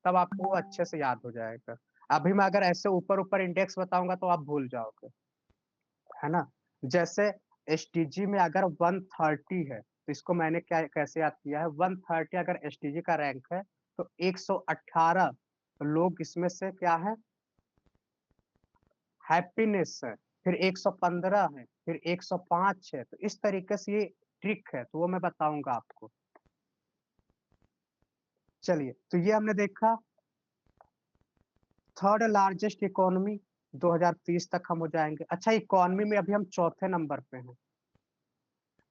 तब आपको वो अच्छे से याद हो जाएगा। अभी मैं अगर ऐसे ऊपर-ऊपर इंडेक्स बताऊँगा तो आप भूल जाओगे, है ना? जैसे एसटीजी में अगर 130 है, तो इसको मैंने क्या कैसे याद किया है 130 अगर एसटीजी का रैंक है, तो 118 लोग इसमें से क्या है हैप्पीनेस है, फिर 115 है, फिर 105 है, तो इस तरीके से ये ट्रिक है, तो वो मैं बताऊँगा आपको। चलिए, तो ये हमने देखा थर्ड लार्जेस्ट इकोनॉमी 2030 तक हम हो जाएँगे। अच्छा इकोनॉमी में अभी हम चौथे नंबर पे हैं।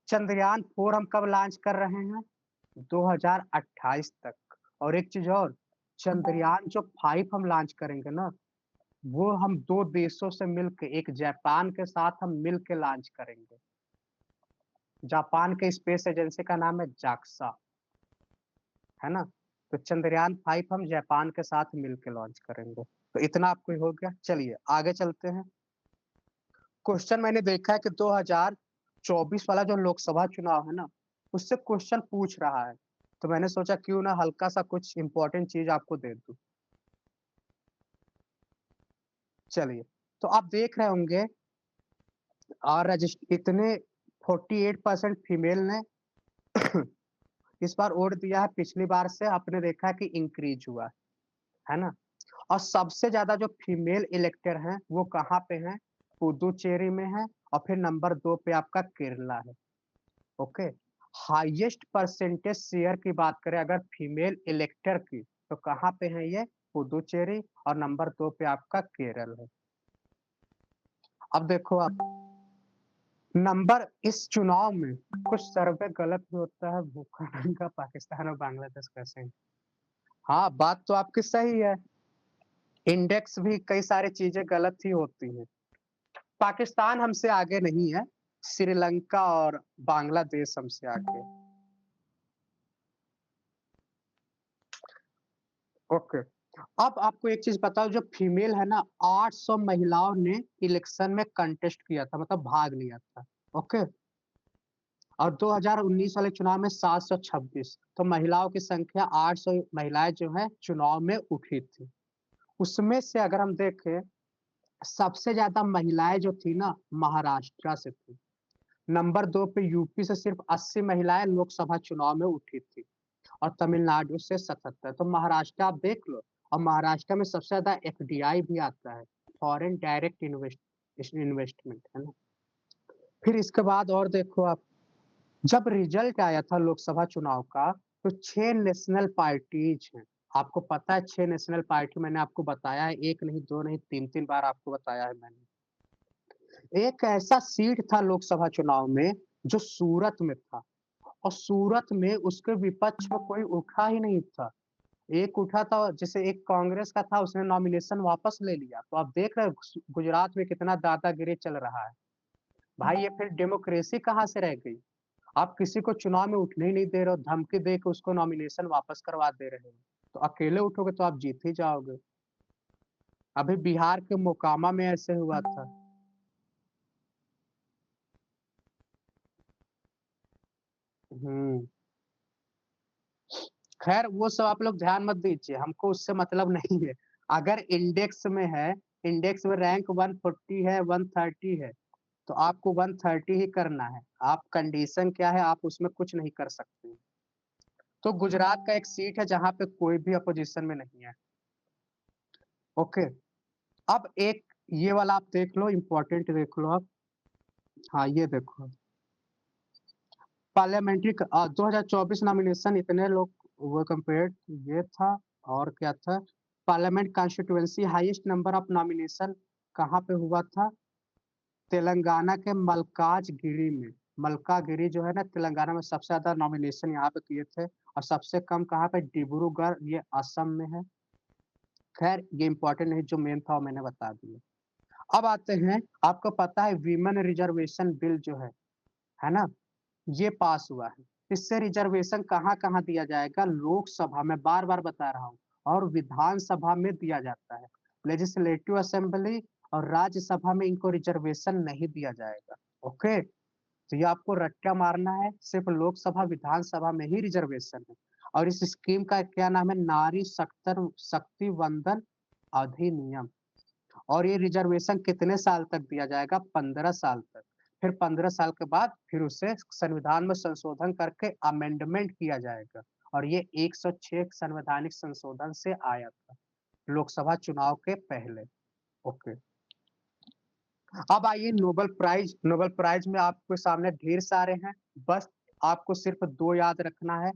चंद्रयान 4 हम कब लॉन्च कर रहे हैं? 2028 तक और एक चीज़ और, चंद्रयान जो 5 हम लॉन्च करेंगे ना, वो हम 2 देशों से मिलके एक जापान के साथ हम मिल के लॉन्च करेंगे। जापान के स्पेस एजेंसी का नाम है जाक्सा, है ना? तो चंद्रयान 5 हम जापान के साथ मिल के लॉन्च करेंगे। तो इतना आपको हो गया। चलिए आगे चलते हैं। क्वेश्चन मैंने देखा है कि 2024 वाला जो लोकसभा चुनाव है ना, उससे क्वेश्चन पूछ रहा है। तो मैंने सोचा क्यों ना हल्का-सा कुछ इम्पोर्टेंट चीज़ आपको दे दूँ। चलिए, तो आप देख रहे होंगे और इतने 48% फीमेल ने इस बार वोट दिया है, पिछली बार से आपने देखा है कि इंक्रीज़ हुआ है ना? और सबसे ज़्यादा जो फीमेल इलेक्टर हैं, वो कहाँ पे हैं? पुडुचेरी में है और फिर नंबर 2 पे आपका केरला है, ओके? हाईएस्ट परसेंटेज शेयर की बात करें अगर फीमेल इलेक्टर की, तो कहाँ पे है ये? पुडुचेरी और नंबर 2 पे आपका केरल है। अब देखो आप नंबर इस चुनाव में कुछ सर्वे गलत भी होता है, भूखा नंगा पाकिस्तान और बांग्लादेश कैसे हैं? हाँ, बात तो आपकी सही है। इंडेक्स भी कई सारी चीज़ें गलत ही होती हैं। पाकिस्तान हमसे आगे नहीं है, श्रीलंका और बांग्लादेश हमसे आगे है। ओके, अब आपको एक चीज़ बताओ जो फीमेल है ना 800 महिलाओं ने इलेक्शन में कंटेस्ट किया था मतलब भाग लिया था, ओके? और 2019 वाले चुनाव में 726 तो महिलाओं की संख्या 800 महिलाएँ जो हैं चुनाव में उठी थी। उसमें से अगर हम देखें सबसे ज़्यादा महिलाएँ जो थी ना महाराष्ट्र से थी। नंबर 2 पे यूपी से सिर्फ 80 महिलाएँ लोकसभा चुनाव में उठी थी और तमिलनाडु से 77 तो महाराष्ट्र आप देख लो और महाराष्ट्र में सबसे ज़्यादा एफडीआई भी आता है, फॉरेन डायरेक्ट इन्वेस्टमेंट, है ना? फिर इसके बाद और देखो आप, जब रिजल्ट आया था लोकसभा चुनाव का, तो 6 नेशनल पार्टीज़ हैं। आपको पता है 6 नेशनल पार्टी मैंने आपको बताया है, 1 नहीं, 2 नहीं, 3-3 बार आपको बताया है मैंने। एक ऐसा सीट था लोकसभा चुनाव में, जो सूरत में था और सूरत में उसके विपक्ष में कोई उठा ही नहीं था। एक उठा था जैसे एक कांग्रेस का था उसने नॉमिनेशन वापस ले लिया। तो आप देख रहे हो गुजरात में कितना दादागिरी चल रहा है। भाई ये फिर डेमोक्रेसी कहाँ से रह गई? आप किसी को चुनाव में उठने ही नहीं दे रहे हो, धमकी दे के उसको नॉमिनेशन वापस करवा दे रहे हो। तो अकेले उठोगे तो आप जीत ही जाओगे। अभी बिहार के मोकामा में ऐसे हुआ था। हुँ। खैर वो सब आप लोग ध्यान मत दीजिए, हमको उससे मतलब नहीं है। अगर इंडेक्स में है, इंडेक्स में रैंक 140 है, 130 है, तो आपको 130 ही करना है। आप कंडीशन क्या है, आप उसमें कुछ नहीं कर सकते। तो गुजरात का एक सीट है जहाँ पे कोई भी अपोजिशन में नहीं है। ओके, अब एक ये वाला आप देख लो, इम्पोर्टेंट देख लो आप। हाँ, ये देखो पार्लियामेंट्री 2024 नॉमिनेशन इतने लोग वो कंपेयर्ड, ये था। और क्या था? Parliament constituency highest number of nomination कहाँ पे हुआ था? तेलंगाना के मल्काजगिरी में। मल्कागिरी जो है ना, तेलंगाना में सबसे ज्यादा नॉमिनेशन यहाँ पे किए थे। और सबसे कम कहाँ पे? डिब्रूगढ़, ये असम में है। खैर ये इंपॉर्टेंट नहीं, जो मेन था वो मैंने बता दिया। अब आते हैं, आपको पता है वीमेन रिजर्वेशन बिल जो है ना, ये पास हुआ है। इससे रिजर्वेशन कहाँ कहाँ दिया जाएगा? लोकसभा में, बार बार बता रहा हूँ, और विधानसभा में दिया जाता है। लेजिस्लेटिव असेंबली और राज्यसभा में इनको रिजर्वेशन नहीं दिया जाएगा। ओके, तो ये आपको रट्टा मारना है, सिर्फ लोकसभा विधानसभा में ही रिजर्वेशन है। और इस स्कीम का क्या नाम है? नारी शक्ति वंदन अधिनियम। और ये रिजर्वेशन कितने साल तक दिया जाएगा? 15 साल तक। फिर 15 साल के बाद फिर उसे संविधान में संशोधन करके अमेंडमेंट किया जाएगा। और ये 106 संवैधानिक संशोधन से आया था, लोकसभा चुनाव के पहले। ओके, अब आइए नोबेल प्राइज। नोबेल प्राइज में आपके सामने ढेर सारे हैं, बस आपको सिर्फ दो याद रखना है,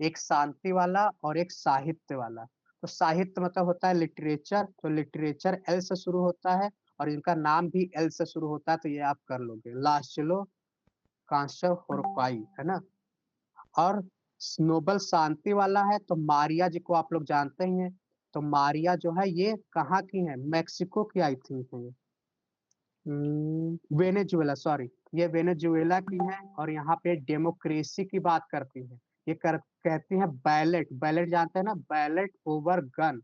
एक शांति वाला और एक साहित्य वाला। तो साहित्य मतलब होता है लिटरेचर, तो लिटरेचर एल से शुरू होता है और इनका नाम भी एल से शुरू होता है, तो ये आप कर लोगे, लास्चलो कांशव होरपाई, है ना। और नोबेल शांति वाला है तो मारिया जी को आप लोग जानते ही हैं। तो मारिया जो है ये कहाँ की है? मैक्सिको की आई थिंक है ये। वेनेजुएला, सॉरी, ये वेनेजुएला की है। और यहाँ पे डेमोक्रेसी की बात करती है। ये कहती है बैलेट। बैलेट जानते हैं ना, बैलेट ओवर गन।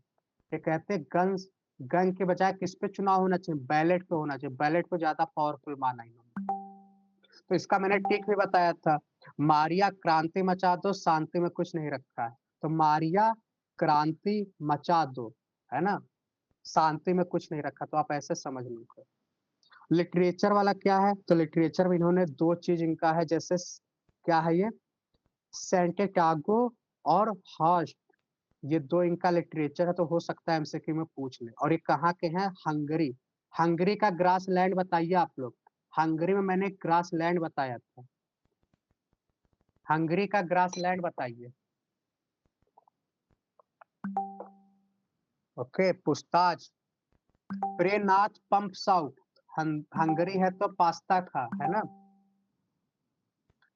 ये कहते हैं गन, गन के बजाय किस पे चुनाव होना चाहिए? बैलेट पे होना चाहिए। बैलेट को ज्यादा पावरफुल माना इन्होंने। तो इसका मैंने टिक भी बताया था, मारिया क्रांति मचा दो, शांति में कुछ नहीं रखा है। तो मारिया क्रांति मचा दो, है ना, शांति में कुछ नहीं रखा, तो आप ऐसे समझ लो। लिटरेचर वाला क्या है? तो लिटरेचर में इन्होंने दो चीज इनका है, जैसे क्या है ये, सेंटेटागो और हॉस्ट, ये दो इनका लिटरेचर है। तो हो सकता है एमसीक्यू में पूछ ले। और ये कहाँ के हैं? हंगरी। हंगरी का ग्रास लैंड बताइए आप लोग। हंगरी में मैंने ग्रास लैंड बताया था, हंगरी का ग्रास लैंड बताइए। Okay, पुस्ताज, प्रेनाथ pump south. हंगरी है तो पास्ता खा, है ना।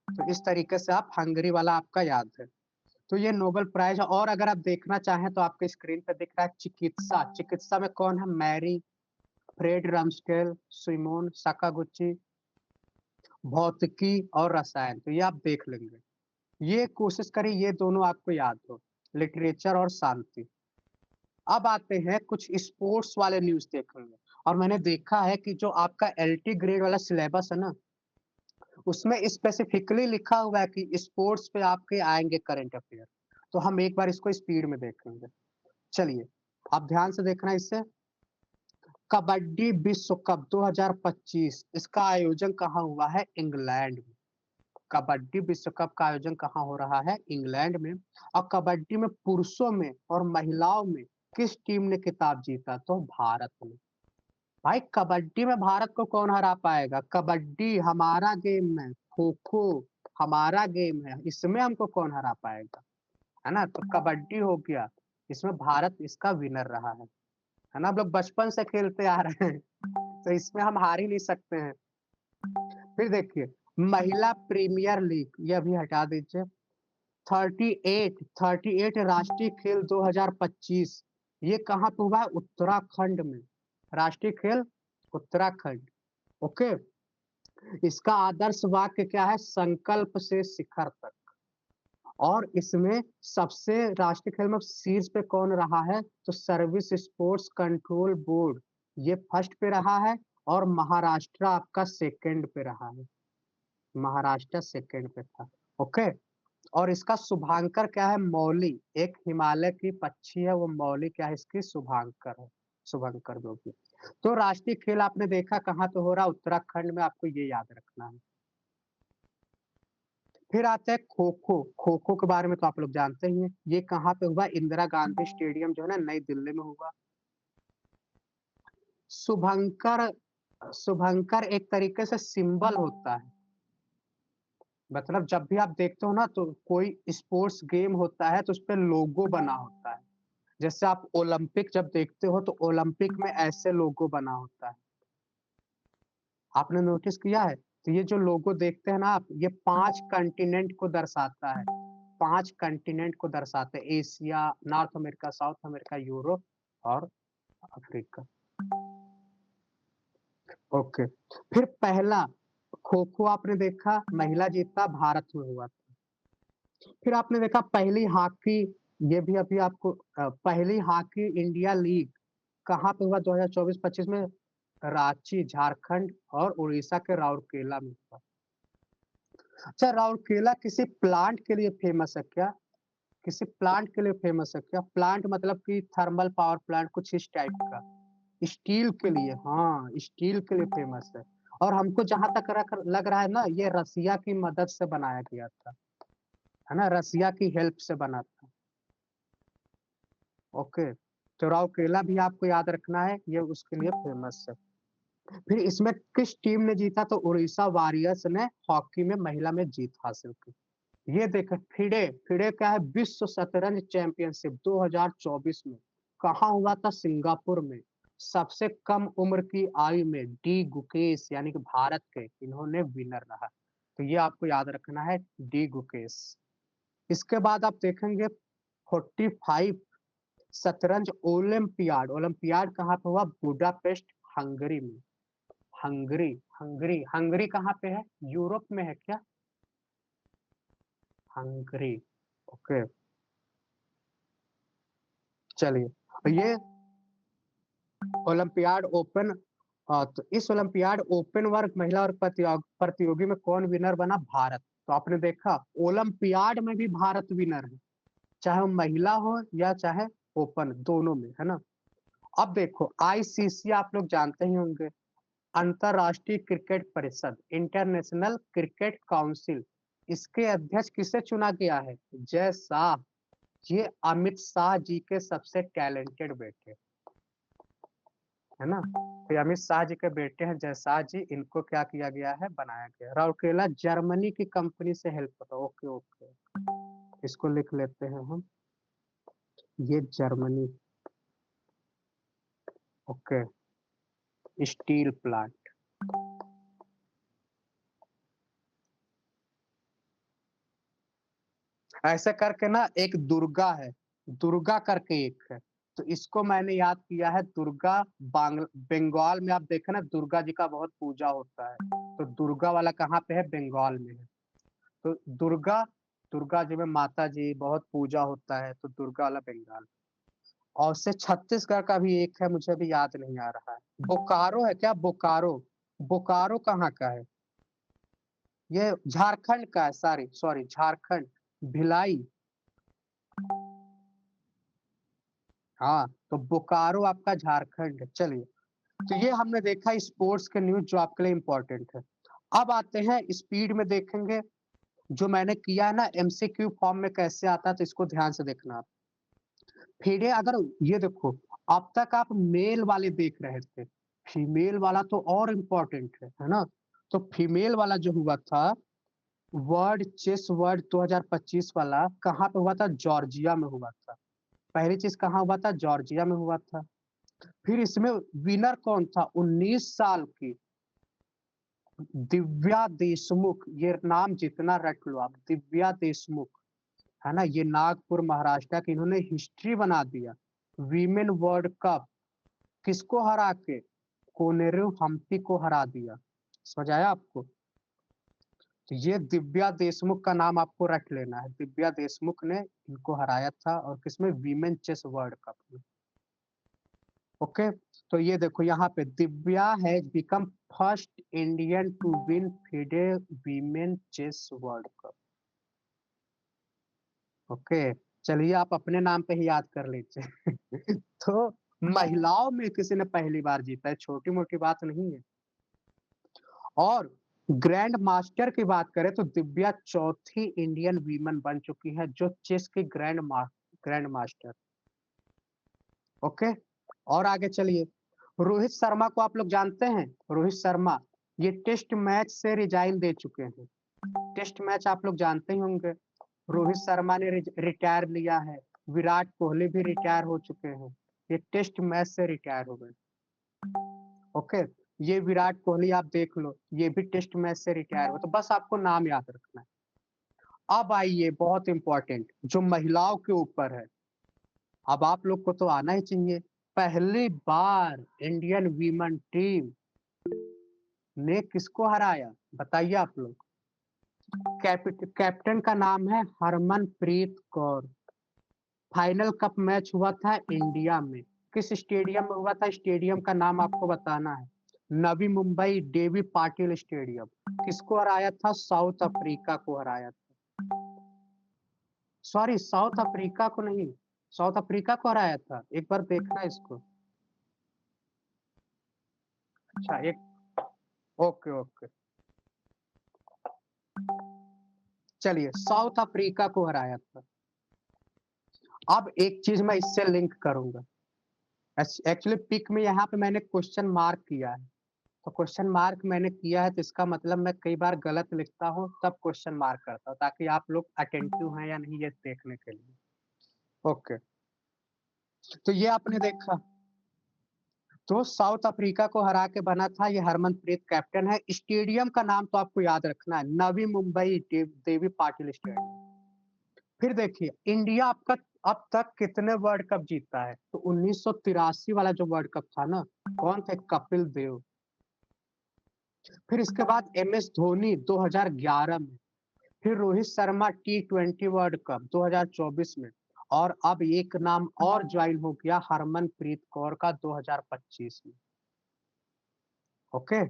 तो इस तरीके से आप हंगरी वाला आपका याद है। तो ये नोबेल प्राइज है। और अगर आप देखना चाहें तो आपके स्क्रीन पे दिख रहा है चिकित्सा। चिकित्सा में कौन है? Mary, Fred Ramsdell, Shimon Sakaguchi. भौतिकी और रसायन, तो ये आप देख लेंगे। ये कोशिश करिए ये दोनों आपको याद हो, लिटरेचर और शांति। अब आते हैं कुछ स्पोर्ट्स वाले न्यूज देखेंगे। और मैंने देखा है कि जो आपका एलटी ग्रेड वाला सिलेबस है ना, उसमें स्पेसिफिकली लिखा हुआ है कि स्पोर्ट्स पे आपके आएंगे करंट अफेयर। तो हम एक बार इसको स्पीड में देखेंगे। चलिए, आप ध्यान से देखना इससे। कबड्डी विश्व कप 2025, इसका आयोजन कहाँ हुआ है? इंग्लैंड में। कबड्डी विश्व कप का आयोजन कहाँ हो रहा है? इंग्लैंड में। और कबड्डी में पुरुषों में और महिलाओं में किस टीम ने खिताब जीता? तो भारत ने। भाई कबड्डी में भारत को कौन हरा पाएगा? कबड्डी हमारा गेम है, खो खो हमारा गेम है, इसमें हमको कौन हरा पाएगा? है ना। तो कबड्डी हो गया, इसमें भारत इसका विनर रहा है ना। हम लोग बचपन से खेलते आ रहे हैं, तो इसमें हम हार ही नहीं सकते हैं। फिर देखिए, महिला प्रीमियर लीग, ये भी हटा दीजिए। 38 राष्ट्रीय खेल 2025, ये कहाँ पे हुआ है? उत्तराखंड में। राष्ट्रीय खेल उत्तराखंड। ओके, इसका आदर्श वाक्य क्या है? संकल्प से शिखर तक। और इसमें सबसे राष्ट्रीय खेल में शीर्ष पे कौन रहा है? तो सर्विस स्पोर्ट्स कंट्रोल बोर्ड, ये फर्स्ट पे रहा है। और महाराष्ट्र आपका सेकंड पे रहा है, महाराष्ट्र सेकंड पे था। ओके, और इसका शुभांकर क्या है? मौली, एक हिमालय की पक्षी है वो मौली, क्या है इसकी? शुभांकर है, शुभंकर जोगी। तो राष्ट्रीय खेल आपने देखा कहाँ तो हो रहा? उत्तराखंड में, आपको ये याद रखना है। फिर आता है खो-खो, खो-खो के बारे में तो आप लोग जानते ही हैं। ये कहाँ पे हुआ? इंदिरा गांधी स्टेडियम जो है ना नई दिल्ली में हुआ। शुभंकर शुभंकर एक तरीके से सिंबल होता है। मतलब जब भी आप देखते हो ना तो कोई स्पोर्ट्स गेम होता है तो उसपे लोगो बना होता है। जैसे आप ओलंपिक जब देखते हो तो ओलंपिक में ऐसे लोगो बना होता है। आपने नोटिस किया है? तो ये जो लोगो देखते हैं ना आप, ये 5 कॉन्टिनेंट को दर्शाता है। 5 कॉन्टिनेंट को दर्शाते हैं, Asia, north America, south America, Europe और अफ्रीका। ओके। फिर पहला खो-खो आपने देखा महिला जीता भारत में हुआ था। फिर आपने देखा पहली हॉकी, ये भी अभी आपको पहली हॉकी इंडिया लीग कहाँ पे हुआ 2024-25 में? रांची, झारखंड और उड़ीसा के राउरकेला में हुआ। अच्छा, राउरकेला किसी प्लांट के लिए फेमस है क्या? किसी प्लांट के लिए फेमस है क्या? प्लांट मतलब कि थर्मल पावर प्लांट कुछ इस टाइप का। स्टील के लिए, हाँ, स्टील के लिए फेमस है। और हमको जहाँ तक लग रहा है ना ये रसिया की मदद से बनाया गया था, है ना? रसिया की हेल्प से बना था। ओके, तो राउरकेला भी आपको याद रखना है, ये उसके लिए फेमस है। फिर इसमें किस टीम ने जीता? तो उड़ीसा वॉरियर्स ने हॉकी में महिला में जीत हासिल की। ये देखें फिडे, फिडे क्या है? विश्व शतरंज चैंपियनशिप 2024 में कहाँ हुआ था? सिंगापुर में। सबसे कम उम्र की आयु में डी गुकेश यानी कि भारत के इन्होंने विनर रहा। तो ये आपको याद रखना है, डी गुकेश। इसके बाद आप देखेंगे 45 शतरंज ओलंपियाड, ओलंपियाड कहाँ पे हुआ? बुडापेस्ट, हंगरी में। हंगरी, हंगरी, हंगरी कहाँ पे है? यूरोप में है क्या? हंगरी। ओके, चलिए ये ओलंपियाड ओपन, तो इस ओलंपियाड ओपन वर्ग महिला और प्रतियोगी में कौन विनर बना? भारत। तो आपने देखा ओलंपियाड में भी भारत विनर है, चाहे वो महिला हो या चाहे ओपन, दोनों में, है ना? अब देखो आईसीसी आप लोग जानते ही होंगे, अंतरराष्ट्रीय क्रिकेट परिषद, इंटरनेशनल क्रिकेट काउंसिल, इसके अध्यक्ष किसे चुना गया है? जय शाह। ये अमित शाह जी के सबसे टैलेंटेड बेटे, है ना? तो अमित शाह जी के बेटे हैं जय शाह जी, इनको क्या किया गया है? बनाया गया। राउरकेला जर्मनी की कंपनी से हेल्प होता है। ओके ओके, इसको लिख लेते हैं हम, ये जर्मनी। Okay, steel plant. ऐसे करके ना एक दुर्गा है, दुर्गा करके एक है, तो इसको मैंने याद किया है। दुर्गा बंगाल में आप देखें ना दुर्गा जी का बहुत पूजा होता है, तो दुर्गा वाला कहाँ पे है? बंगाल में है। तो दुर्गा, दुर्गा जी में माता जी बहुत पूजा होता है, तो दुर्गा वाला बंगाल। और से छत्तीसगढ़ का भी एक है, मुझे भी याद नहीं आ रहा है। बोकारो है क्या? बोकारो, बोकारो कहाँ का है? ये झारखंड का है, सॉरी सॉरी, झारखंड। भिलाई, हाँ, तो बोकारो आपका झारखंड है। चलिए, तो ये हमने देखा स्पोर्ट्स के न्यूज़ जो आपके लिए इम्पोर्टेंट है। अब आते हैं स्पीड में देखेंगे, जो मैंने किया है ना एमसीक्यू फॉर्म में कैसे आता है, तो इसको ध्यान से देखना आप। फिर अगर ये देखो, अब तक आप मेल वाले देख रहे थे, फीमेल वाला तो और इम्पोर्टेंट है ना? तो फीमेल वाला जो हुआ था, वर्ल्ड चेस वर्ल्ड 2025 वाला कहाँ पे हुआ था? जॉर्जिया में हुआ था। पहली चीज कहाँ हुआ था? जॉर्जिया में हुआ था। फिर इसमें विनर कौन था? 19 साल की दिव्या देशमुख, ये नाम जितना रट लो आप, दिव्या देशमुख, है ना? ये नागपुर महाराष्ट्र की, इन्होंने हिस्ट्री बना दिया। वीमेन वर्ल्ड कप किसको हरा के? कोनेरू हम्पी को हरा दिया। समझ आया आपको? तो ये दिव्या देशमुख का नाम आपको रख लेना है, दिव्या देशमुख ने इनको हराया था, और किसमें? वीमेन चेस वर्ल्ड कप में। ओके, तो ये देखो यहाँ पे Divya has become first Indian to win FIDE women chess world cup. Okay, चलिए आप अपने नाम पे ही याद कर लीजिए। तो महिलाओं में किसी ने पहली बार जीता है, छोटी मोटी बात नहीं है। और ग्रैंड मास्टर की बात करें तो दिव्या चौथी इंडियन वीमन बन चुकी है जो चेस की ग्रैंड मास्टर। ओके, और आगे चलिए। रोहित शर्मा को आप लोग जानते हैं? रोहित शर्मा ये टेस्ट मैच से रिजाइन दे चुके हैं। टेस्ट मैच आप लोग जानते ही होंगे। रोहित शर्मा ने रिटायर लिया है। विराट कोहली भी रिटायर हो चुके हैं। ये टेस्ट मैच से रिटायर हो गए। ओके, ये विराट कोहली आप देख लो, ये भी टेस्ट मैच से रिटायर हो, तो बस आपको नाम याद रखना है। अब आइए बहुत इंपॉर्टेंट जो महिलाओं के ऊपर है। अब आप लोग को तो आना ही चाहिए। पहली बार इंडियन वीमेन टीम ने किसको हराया बताइए आप लोग। कैप्टन का नाम है Harmanpreet Kaur. Final cup match हुआ था इंडिया में। किस स्टेडियम में हुआ था? स्टेडियम का नाम आपको बताना है। Navi Mumbai Davy Patil stadium. किसको हराया था? साउथ अफ्रीका को हराया था। सॉरी, साउथ अफ्रीका को नहीं, साउथ अफ्रीका को हराया था। एक बार देखना इसको। अच्छा, एक, ओके ओके, चलिए साउथ अफ्रीका को हराया था। अब एक चीज मैं इससे लिंक करूंगा। एक्चुअली पिक में यहाँ पे मैंने क्वेश्चन मार्क किया है, तो क्वेश्चन मार्क मैंने किया है तो इसका मतलब मैं कई बार गलत लिखता हूँ तब क्वेश्चन मार्क करता हूँ, ताकि आप लोग अटेंटिव हैं या नहीं ये देखने के लिए। ओके, तो ये आपने देखा, तो साउथ अफ्रीका को हरा के बना था। ये हरमनप्रीत कैप्टन है। स्टेडियम का नाम तो आपको याद रखना है, नवी मुंबई देवी पाटिल स्टेडियम। फिर देखिए इंडिया आपका अब तक कितने वर्ल्ड कप जीता है? तो 1983 वाला जो वर्ल्ड कप था ना, कौन थे? कपिल देव। फिर इसके बाद एम एस धोनी 2011 में। फिर Rohit Sharma T20 world cup 2024 में। और अब एक नाम और ज्वाइन हो गया हरमनप्रीत कौर का 2025 में। ओके,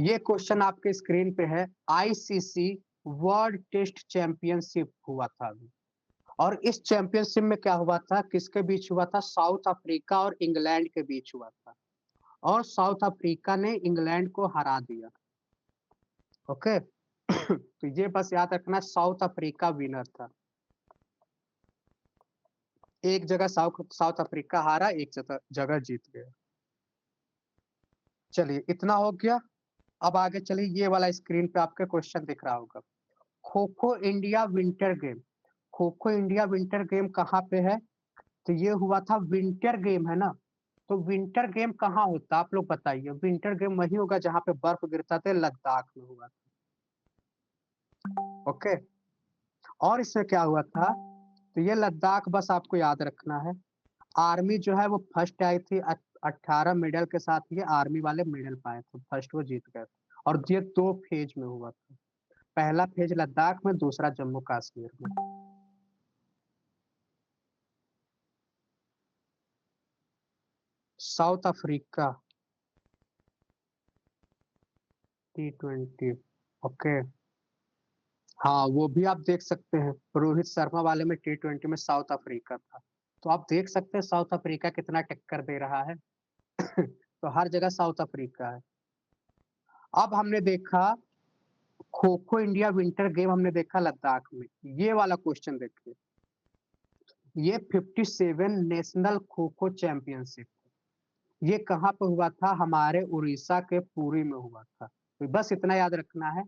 ये क्वेश्चन आपके स्क्रीन पे है। आईसीसी वर्ल्ड टेस्ट चैंपियनशिप हुआ था अभी, और इस चैंपियनशिप में क्या हुआ था? किसके बीच हुआ था? साउथ अफ्रीका और इंग्लैंड के बीच हुआ था, और साउथ अफ्रीका ने इंग्लैंड को हरा दिया। ओके तो ये बस याद रखना, साउथ अफ्रीका विनर था। एक जगह साउथ अफ्रीका हारा, एक जगह जीत गया। चलिए इतना हो गया। अब आगे चलिए, ये वाला स्क्रीन पे आपके क्वेश्चन दिख रहा होगा। Kho kho India winter game. Kho kho India winter game कहाँ पे है? तो ये हुआ था, विंटर गेम है ना, तो विंटर गेम कहाँ होता है आप लोग बताइए। विंटर गेम वही होगा जहाँ पे बर्फ गिरता था, लद्दाख में हुआ था। ओके, और इसमें क्या हुआ था? तो ये लद्दाख बस आपको याद रखना है। आर्मी जो है वो फर्स्ट आई थी, 18 मेडल के साथ ये आर्मी वाले मेडल पाए थे, फर्स्ट वो जीत गए थे। और ये 2 फेज में हुआ था, पहला फेज लद्दाख में, दूसरा जम्मू कश्मीर में। South Africa T20। ओके, हाँ वो भी आप देख सकते हैं, रोहित शर्मा वाले में T20 में साउथ अफ्रीका था। तो आप देख सकते हैं साउथ अफ्रीका कितना टक्कर दे रहा है तो हर जगह साउथ अफ्रीका है। अब हमने देखा kho kho India winter game, हमने देखा लद्दाख में। ये वाला क्वेश्चन देखिए, ये 57 नेशनल खो खो चैंपियनशिप, ये कहाँ पे हुआ था? हमारे उड़ीसा के पुरी में हुआ था। तो बस इतना याद रखना है।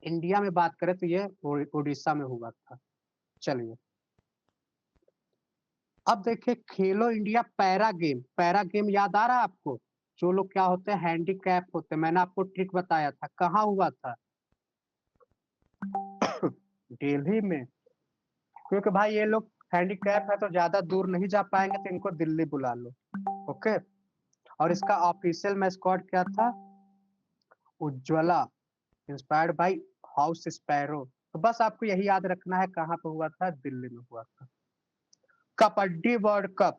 इंडिया में बात करें तो ये उड़ीसा में हुआ था। चलिए अब देखिए, खेलो India para game. Para game याद आ रहा है आपको? जो लोग क्या होते हैं, हैंडीकैप होते हैं, मैंने आपको ट्रिक बताया था, कहाँ हुआ था? दिल्ली में। क्योंकि भाई ये लोग हैंडीकैप है तो ज्यादा दूर नहीं जा पाएंगे, तो इनको दिल्ली बुला लो। ओके, और इसका ऑफिशियल मैस्कॉट क्या था? Ujjwala, inspired by house sparrow. तो बस आपको यही याद रखना है, कहाँ पे हुआ था? दिल्ली में हुआ था। Kabaddi world cup.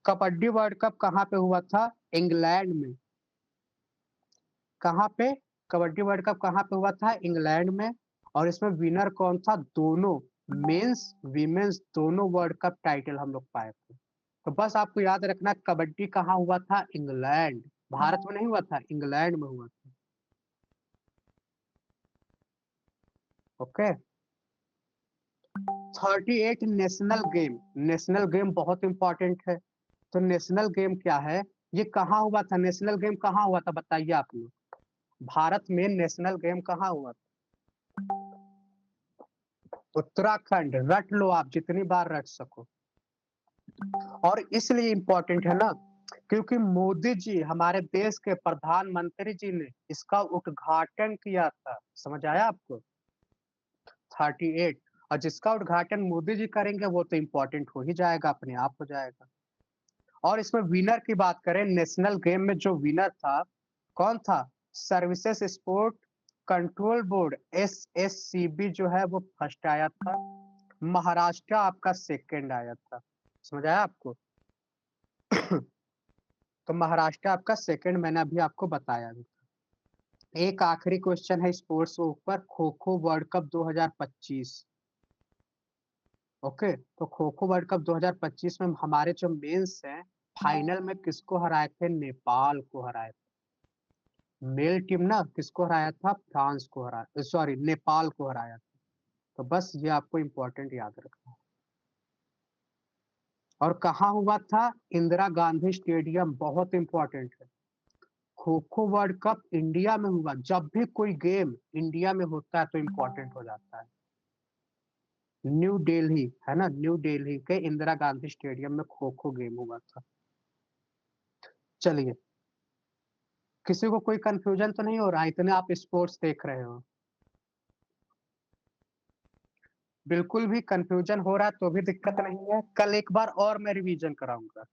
Kabaddi world cup कहाँ पे हुआ था? इंग्लैंड में। कहाँ पे? कबड्डी वर्ल्ड कप कहाँ पे हुआ था? इंग्लैंड में। और इसमें विनर कौन था? दोनों, मेंस विमेंस दोनों वर्ल्ड कप टाइटल हम लोग पाए थे। तो बस आपको याद रखना, कबड्डी कहाँ हुआ था? इंग्लैंड। भारत में नहीं हुआ था, इंग्लैंड में हुआ था। ओके। 38 नेशनल गेम बहुत इंपॉर्टेंट है। तो नेशनल गेम क्या है, ये कहाँ हुआ था, नेशनल गेम कहाँ हुआ था बताइए आप लोग। भारत में नेशनल गेम कहाँ हुआ था? उत्तराखंड। रट लो आप जितनी बार रट सको। और इसलिए इंपॉर्टेंट है ना, क्योंकि मोदी जी हमारे देश के प्रधानमंत्री जी ने इसका उद्घाटन किया था। समझ आया आपको? 38। और जिसका उद्घाटन मोदी जी करेंगे वो तो इम्पोर्टेंट हो ही जाएगा, अपने आप हो जाएगा। और इसमें विनर की बात करें, नेशनल गेम में जो विनर था, कौन था? Services sport control board SSCB जो है वो फर्स्ट आया था। महाराष्ट्र आपका सेकंड आया था। समझ आया आपको? तो महाराष्ट्र आपका सेकंड, मैंने अभी आपको बताया भी। एक आखिरी क्वेश्चन है स्पोर्ट्स के ऊपर, kho kho world cup 2025। Okay, तो खो खो वर्ल्ड कप 2025 में हमारे जो मेंस हैं, फाइनल में किसको हराए थे? नेपाल को हराए थे। मेल टीम ना किसको हराया था? फ्रांस को हराया, सॉरी नेपाल को हराया था। तो बस ये आपको इम्पोर्टेंट याद रखना है। और कहाँ हुआ था? इंदिरा गांधी स्टेडियम, बहुत इंपॉर्टेंट है। Kho kho world cup India में हुआ। जब भी कोई गेम इंडिया में होता है तो इम्पोर्टेंट हो जाता है। न्यू दिल्ली है ना, न्यू दिल्ली के इंदिरा गांधी स्टेडियम में खो खो गेम हुआ था। चलिए, किसी को कोई कंफ्यूजन तो नहीं हो रहा? इतने आप स्पोर्ट्स देख रहे हो। बिल्कुल भी कंफ्यूजन हो रहा है तो भी दिक्कत नहीं है, कल एक बार और मैं रिवीजन कराऊंगा।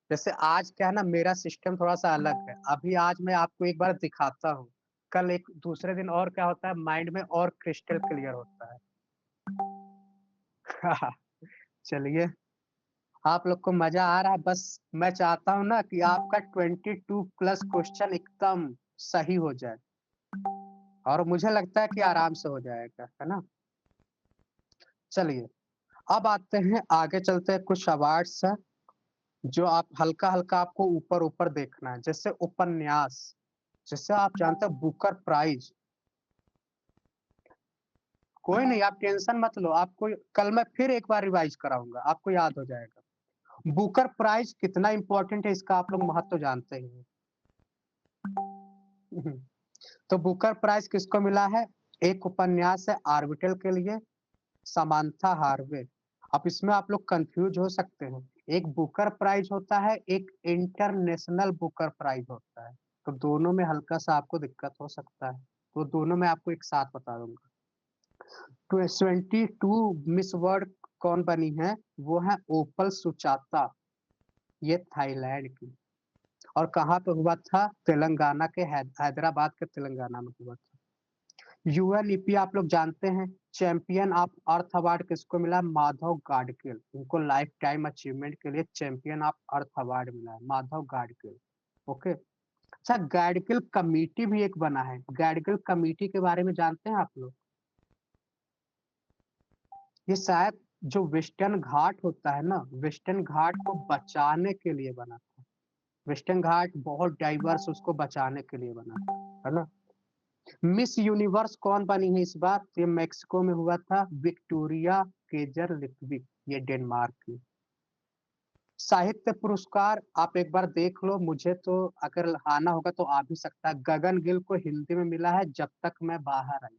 जैसे आज क्या है ना, मेरा सिस्टम थोड़ा सा अलग है। अभी आज मैं आपको एक बार दिखाता हूँ, कल एक दूसरे दिन और क्या होता है, माइंड में और क्रिस्टल क्लियर होता है। चलिए, आप लोग को मजा आ रहा है। बस मैं चाहता हूँ ना कि आपका 22+ क्वेश्चन एकदम सही हो जाए, और मुझे लगता है कि आराम से हो जाएगा, है ना। चलिए, अब आते हैं, आगे चलते हैं। कुछ अवार्ड्स है जो आप हल्का हल्का आपको ऊपर ऊपर देखना है, जैसे उपन्यास, जैसे आप जानते हैं बुकर प्राइज। कोई नहीं, आप टेंशन मत लो, आपको कल मैं फिर एक बार रिवाइज कराऊंगा, आपको याद हो जाएगा। बुकर प्राइज कितना इंपॉर्टेंट है इसका आप लोग महत्व तो जानते ही हैं। तो बुकर प्राइज किसको मिला है? एक उपन्यास है आर्बिटल के लिए, समांथा हार्वे। अब इसमें आप लोग कंफ्यूज हो सकते हैं, एक बुकर प्राइज होता है, एक इंटरनेशनल बुकर प्राइज होता है। तो दोनों में हल्का सा आपको दिक्कत हो सकता है, तो दोनों में आपको एक साथ बता दूंगा। 22 मिस वर्ल्ड कौन बनी है? वो है ओपल सुचाता, ये थाईलैंड की। और कहाँ पे हुआ था? तेलंगाना के हैदराबाद के तेलंगाना में हुआ था। यूएनईपी आप लोग जानते हैं, चैंपियन ऑफ अर्थ अवार्ड किसको मिला? माधव गाडगिल। उनको लाइफ टाइम अचीवमेंट के लिए चैंपियन ऑफ अर्थ अवार्ड मिला है, माधव गाडगिल। ओके। अच्छा, गाडगिल कमेटी भी एक बना है, गाडगिल कमेटी के बारे में जानते हैं आप लोग? ये शायद जो वेस्टर्न घाट होता है ना, वेस्टर्न घाट को बचाने के लिए बना था। वेस्टर्न घाट बहुत डाइवर्स, उसको बचाने के लिए बना था, है ना। मिस यूनिवर्स कौन बनी है इस बार? ये मेक्सिको में हुआ था, विक्टोरिया केजर लिक्विक, ये डेनमार्क की। साहित्य पुरस्कार आप एक बार देख लो, मुझे तो अगर आना होगा तो आ भी सकता है। गगन गिल को हिंदी में मिला है जब तक मैं बाहर आई।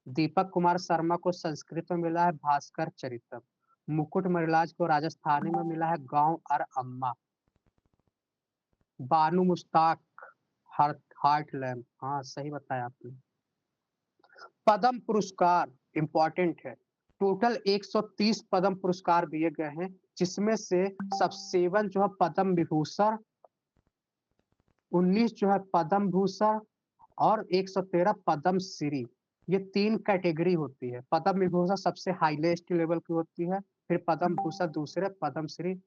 दीपक कुमार शर्मा को संस्कृत में मिला है भास्कर चरितम। मुकुट मणिलाल को राजस्थानी में मिला है गांव और अम्मा। बानू मुश्ताक हार्ट लैम्प, हाँ सही बताया आपने। पद्म पुरस्कार इंपॉर्टेंट है, टोटल 130 पद्म पुरस्कार दिए गए हैं, जिसमें से सब 7 जो है पद्म विभूषण, 19 जो है पद्म भूषण, और 113 पद्म श्री। ये 3 कैटेगरी होती है। पद्म विभूषण सबसे हाईएस्ट लेवल की होती है, फिर पद्म भूषण दूसरे, पद्म श्री।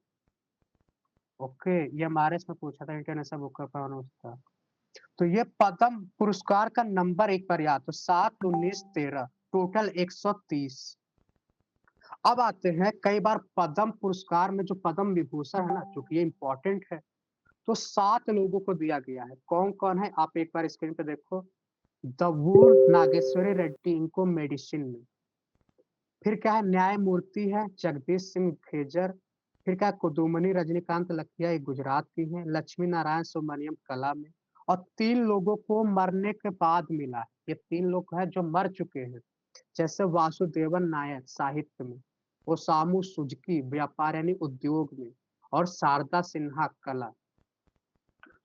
ओके, ये हमारे इसमें पूछा था इंटरनेशनल बुक ऑफ ऑनर्स का। तो ये पद्म पुरस्कार का नंबर एक बार याद, तो 7, 19, 13, टोटल 130। अब आते हैं, कई बार पद्म पुरस्कार में जो पद्म विभूषण है ना, चूंकि ये इंपॉर्टेंट है, तो 7 लोगों को दिया गया है। कौन कौन है आप एक बार स्क्रीन पे देखो। दवूर नागेश्वरी रेड्डी, इनको मेडिसिन में। फिर क्या है, न्यायमूर्ति है जगदीश सिंह खेजर। फिर क्या है, कुदुमनी रजनीकांत लखिया, ये गुजरात की है। लक्ष्मी नारायण सुब्रमण्यम कला में। और 3 लोगों को मरने के बाद मिला है। ये 3 लोग हैं जो मर चुके हैं। जैसे वासुदेवन नायर साहित्य में, ओसामू सुजुकी व्यापार यानी उद्योग में, और शारदा सिन्हा कला।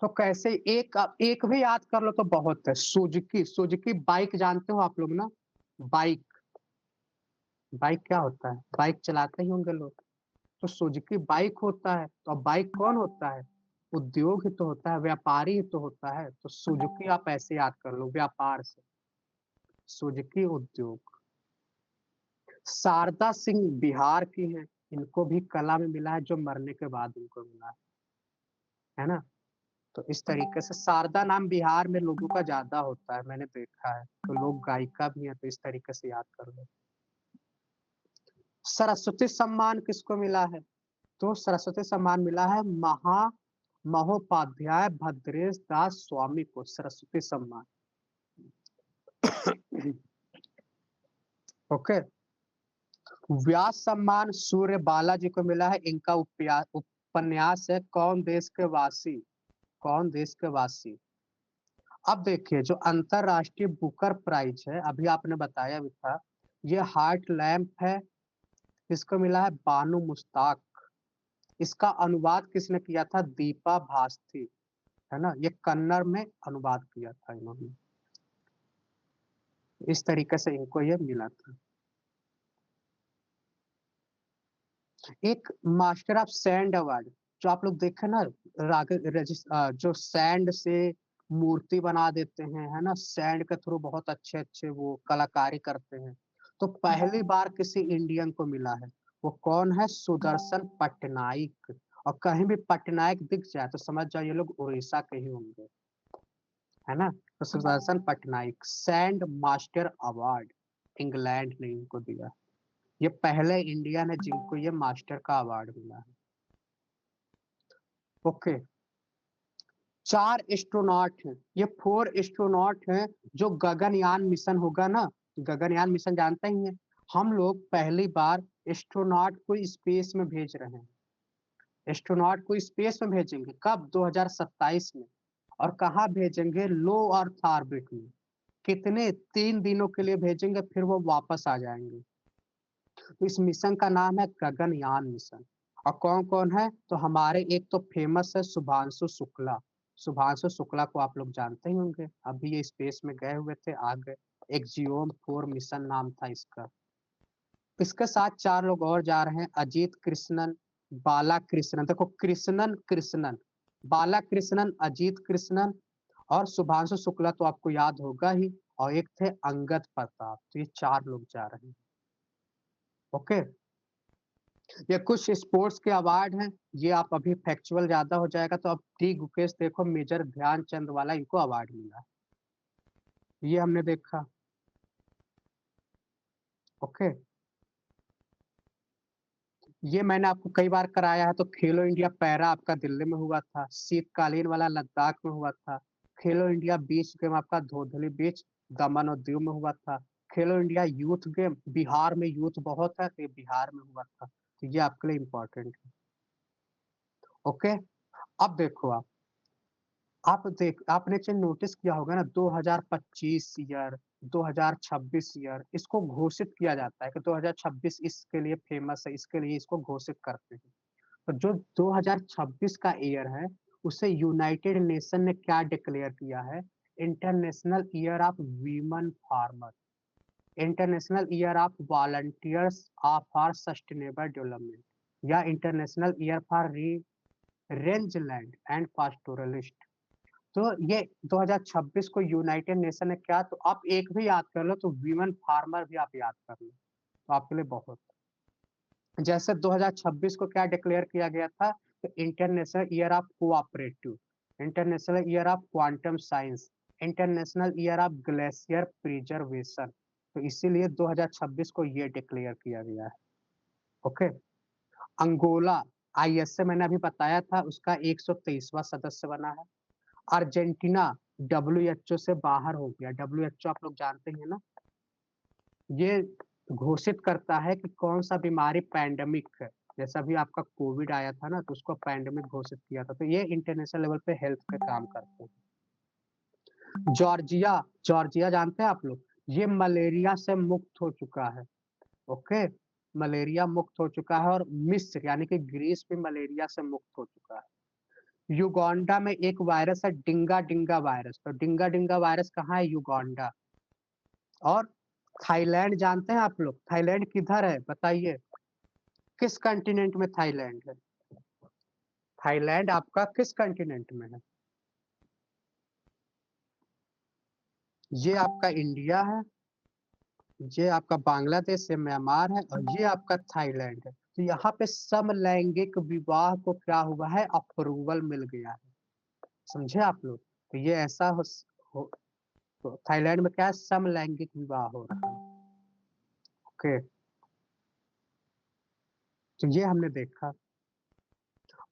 तो कैसे एक एक भी याद कर लो तो बहुत है। सुजुकी, सुजुकी बाइक जानते हो आप लोग ना? बाइक, बाइक क्या होता है? बाइक चलाते ही होंगे लोग। तो सुजुकी बाइक होता है। तो अब बाइक कौन होता है? उद्योग ही तो होता है, व्यापारी ही तो होता है। तो सुजुकी आप ऐसे याद कर लो, व्यापार से। सुजुकी उद्योग। शारदा सिंह बिहार की हैं। इनको भी कला में मिला है, जो मरने के बाद इनको मिला है ना? तो इस तरीके से शारदा नाम बिहार में लोगों का ज्यादा होता है, मैंने देखा है। तो लोग गायिका भी हैं, तो इस तरीके से याद कर लो। सरस्वती सम्मान किसको मिला है? तो सरस्वती सम्मान मिला है महोपाध्याय भद्रेश दास स्वामी को, सरस्वती सम्मान। ओके। व्यास सम्मान सूर्य बालाजी को मिला है। इनका उपन्यास है कौन देश के वासी, कौन देश के वासी। अब देखिए, जो अंतरराष्ट्रीय बुकर प्राइज है, अभी आपने बताया भी था, ये हार्ट लैम्प है। किसको मिला है? बानू मुश्ताक। इसका अनुवाद किसने किया था? दीपा भास्ती, है ना? ये कन्नड़ में अनुवाद किया था इन्होंने। इस तरीके से इनको ये मिला था। एक मास्टर ऑफ सैंड अवार्ड, जो आप लोग देखे ना, जो सैंड से मूर्ति बना देते हैं, है ना? सैंड के थ्रू बहुत अच्छे अच्छे वो कलाकारी करते हैं। तो पहली बार किसी इंडियन को मिला है। वो कौन है? सुदर्शन पटनायक। और कहीं भी पटनायक दिख जाए तो समझ जाओ ये लोग उड़ीसा के ही होंगे, है ना? तो Sudarshan Patnaik sand master award England ने इनको दिया। ये पहले इंडियन है जिनको ये मास्टर का अवार्ड मिला है। ओके। 4 एस्ट्रोनॉट हैं, ये 4 एस्ट्रोनॉट हैं जो गगनयान मिशन होगा ना। गगनयान मिशन जानते ही हैं। हम लोग पहली बार एस्ट्रोनॉट को स्पेस में भेज रहे हैं। एस्ट्रोनॉट को स्पेस में भेजेंगे कब? 2027 में। और कहाँ भेजेंगे? लो अर्थ ऑर्बिट में। कितने? 3 दिनों के लिए भेजेंगे, फिर वो वापस आ जाएंगे। तो इस मिशन का नाम है गगनयान मिशन। और कौन कौन है? तो हमारे एक तो फेमस है शुभांशु शुक्ला। शुभांशु शुक्ला को आप लोग जानते ही होंगे, अभी ये स्पेस में गए हुए थे, आ गए। एक्जियोम 4 मिशन नाम था इसका। इसके साथ 4 लोग और जा रहे हैं, अजीत कृष्णन, बाला कृष्णन। देखो, कृष्णन कृष्णन, बाला कृष्णन, अजीत कृष्णन और शुभांशु शुक्ला तो आपको याद होगा ही। और एक थे अंगद प्रताप। तो ये 4 लोग जा रहे हैं। ओके। ये कुछ स्पोर्ट्स के अवार्ड हैं। ये आप अभी फैक्चुअल ज्यादा हो जाएगा, तो अब टी गुकेश देखो, मेजर ध्यानचंद वाला इनको अवार्ड मिला। ये हमने देखा। ओके। ये मैंने आपको कई बार कराया है। तो खेलो इंडिया पैरा आपका दिल्ली में हुआ था। शीतकालीन वाला लद्दाख में हुआ था। खेलो इंडिया बीच गेम आपका धोधली बीच दमन और दीव में हुआ था। खेलो इंडिया यूथ गेम, बिहार में यूथ बहुत है, तो ये बिहार में हुआ था। तो ये आपके लिए इम्पोर्टेंट है। ओके। अब देखो आपने चेंज नोटिस किया होगा ना, 2025 ईयर, 2026 ईयर, इसको घोषित किया जाता है कि 2026 इसके लिए फेमस है, इसके लिए इसको घोषित करते हैं। तो जो 2026 का ईयर है, उसे यूनाइटेड नेशन ने क्या डिक्लेयर किया है? International year of women farmer, international year of volunteers for sustainable development, या international year for rangeland and pastoralist. तो ये 2026 को यूनाइटेड नेशन ने क्या, तो आप एक भी याद कर लो, तो वीमेन फार्मर भी आप याद कर लो, तो आपके लिए बहुत। जैसे 2026 को क्या डिक्लेयर किया गया था? तो international year of cooperative, international year of quantum science, international year of glacier preservation. तो इसीलिए 2026 को ये डिक्लेयर किया गया है। ओके। अंगोला, आईएसए मैंने अभी बताया था, उसका 123वां सदस्य बना है। अर्जेंटीना डब्ल्यूएचओ से बाहर हो गया। डब्ल्यूएचओ आप लोग जानते हैं ना, ये घोषित करता है कि कौन-सा बीमारी पैंडेमिक है। जैसा अभी आपका कोविड आया था ना, तो उसको पैंडेमिक घोषित किया था। तो ये इंटरनेशनल लेवल पे हेल्थ पे काम करते हैं। जॉर्जिया, जॉर्जिया जानते हैं आप लोग? ये मलेरिया से मुक्त हो चुका है, ओके? मलेरिया मुक्त हो चुका है और मिस्र यानी कि ग्रीस भी मलेरिया से मुक्त हो चुका है। युगांडा में एक वायरस है डिंगा-डिंगा वायरस, तो डिंगा-डिंगा वायरस कहाँ है? युगांडा। और थाईलैंड जानते हैं आप लोग? थाईलैंड किधर है बताइए? किस कॉन्टिनेंट में थाईलैंड है? थाईलैंड आपका किस कॉन्टिनेंट में है? ये आपका इंडिया है, ये आपका बांग्लादेश है, म्यांमार है और ये आपका थाईलैंड है। तो यहाँ पे समलैंगिक विवाह को क्या हुआ है? अप्रूवल मिल गया है। समझे आप लोग? तो ये ऐसा हो तो थाईलैंड में क्या है? समलैंगिक विवाह हो रहा है। ओके, तो ये हमने देखा।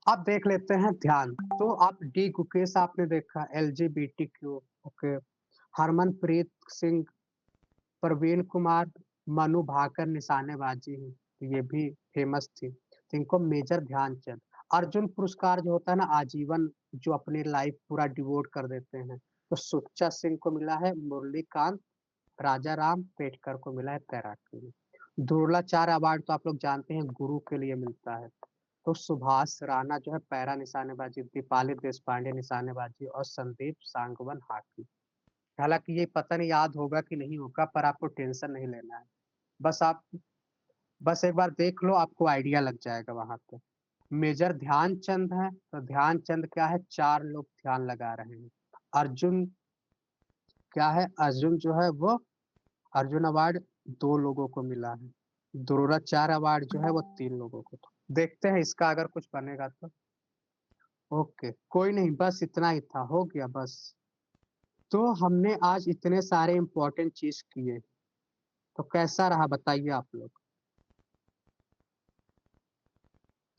अब देख लेते हैं ध्यान। तो आप डी गुकेश आपने देखा, एलजीबीटीक्यू, ओके। हरमनप्रीत सिंह, प्रवीण कुमार, मनु भाकर निशानेबाजी है, तो ये भी फेमस थी। तो इनको मेजर ध्यानचंद। अर्जुन पुरस्कार जो होता है ना आजीवन, जो अपनी लाइफ पूरा डिवोट कर देते हैं, तो सुच्चा सिंह को मिला है, मुरलीकांत, राजा राम पेटकर को मिला है तैराकी में। द्रोणाचार्य अवार्ड तो आप लोग जानते हैं गुरु के लिए मिलता है। तो सुभाष राणा जो है पैरा निशानेबाजी, दीपाली देशपांडे निशानेबाजी और संदीप सांगवन हॉकी। हालांकि ये पता नहीं याद होगा कि नहीं होगा, पर आपको टेंशन नहीं लेना है। बस आप बस एक बार देख लो, आपको आइडिया लग जाएगा वहां पे। मेजर ध्यानचंद है, तो ध्यानचंद क्या है? 4 लोग ध्यान लगा रहे हैं। अर्जुन क्या है? अर्जुन जो है वो अर्जुन अवार्ड 2 लोगों को मिला है। द्रोणाचार्य अवार्ड जो है वो 3 लोगों को। देखते हैं इसका अगर कुछ बनेगा तो। ओके, कोई नहीं, बस इतना ही था, हो गया बस। तो हमने आज इतने सारे इम्पोर्टेंट चीज किए, तो कैसा रहा बताइए आप लोग?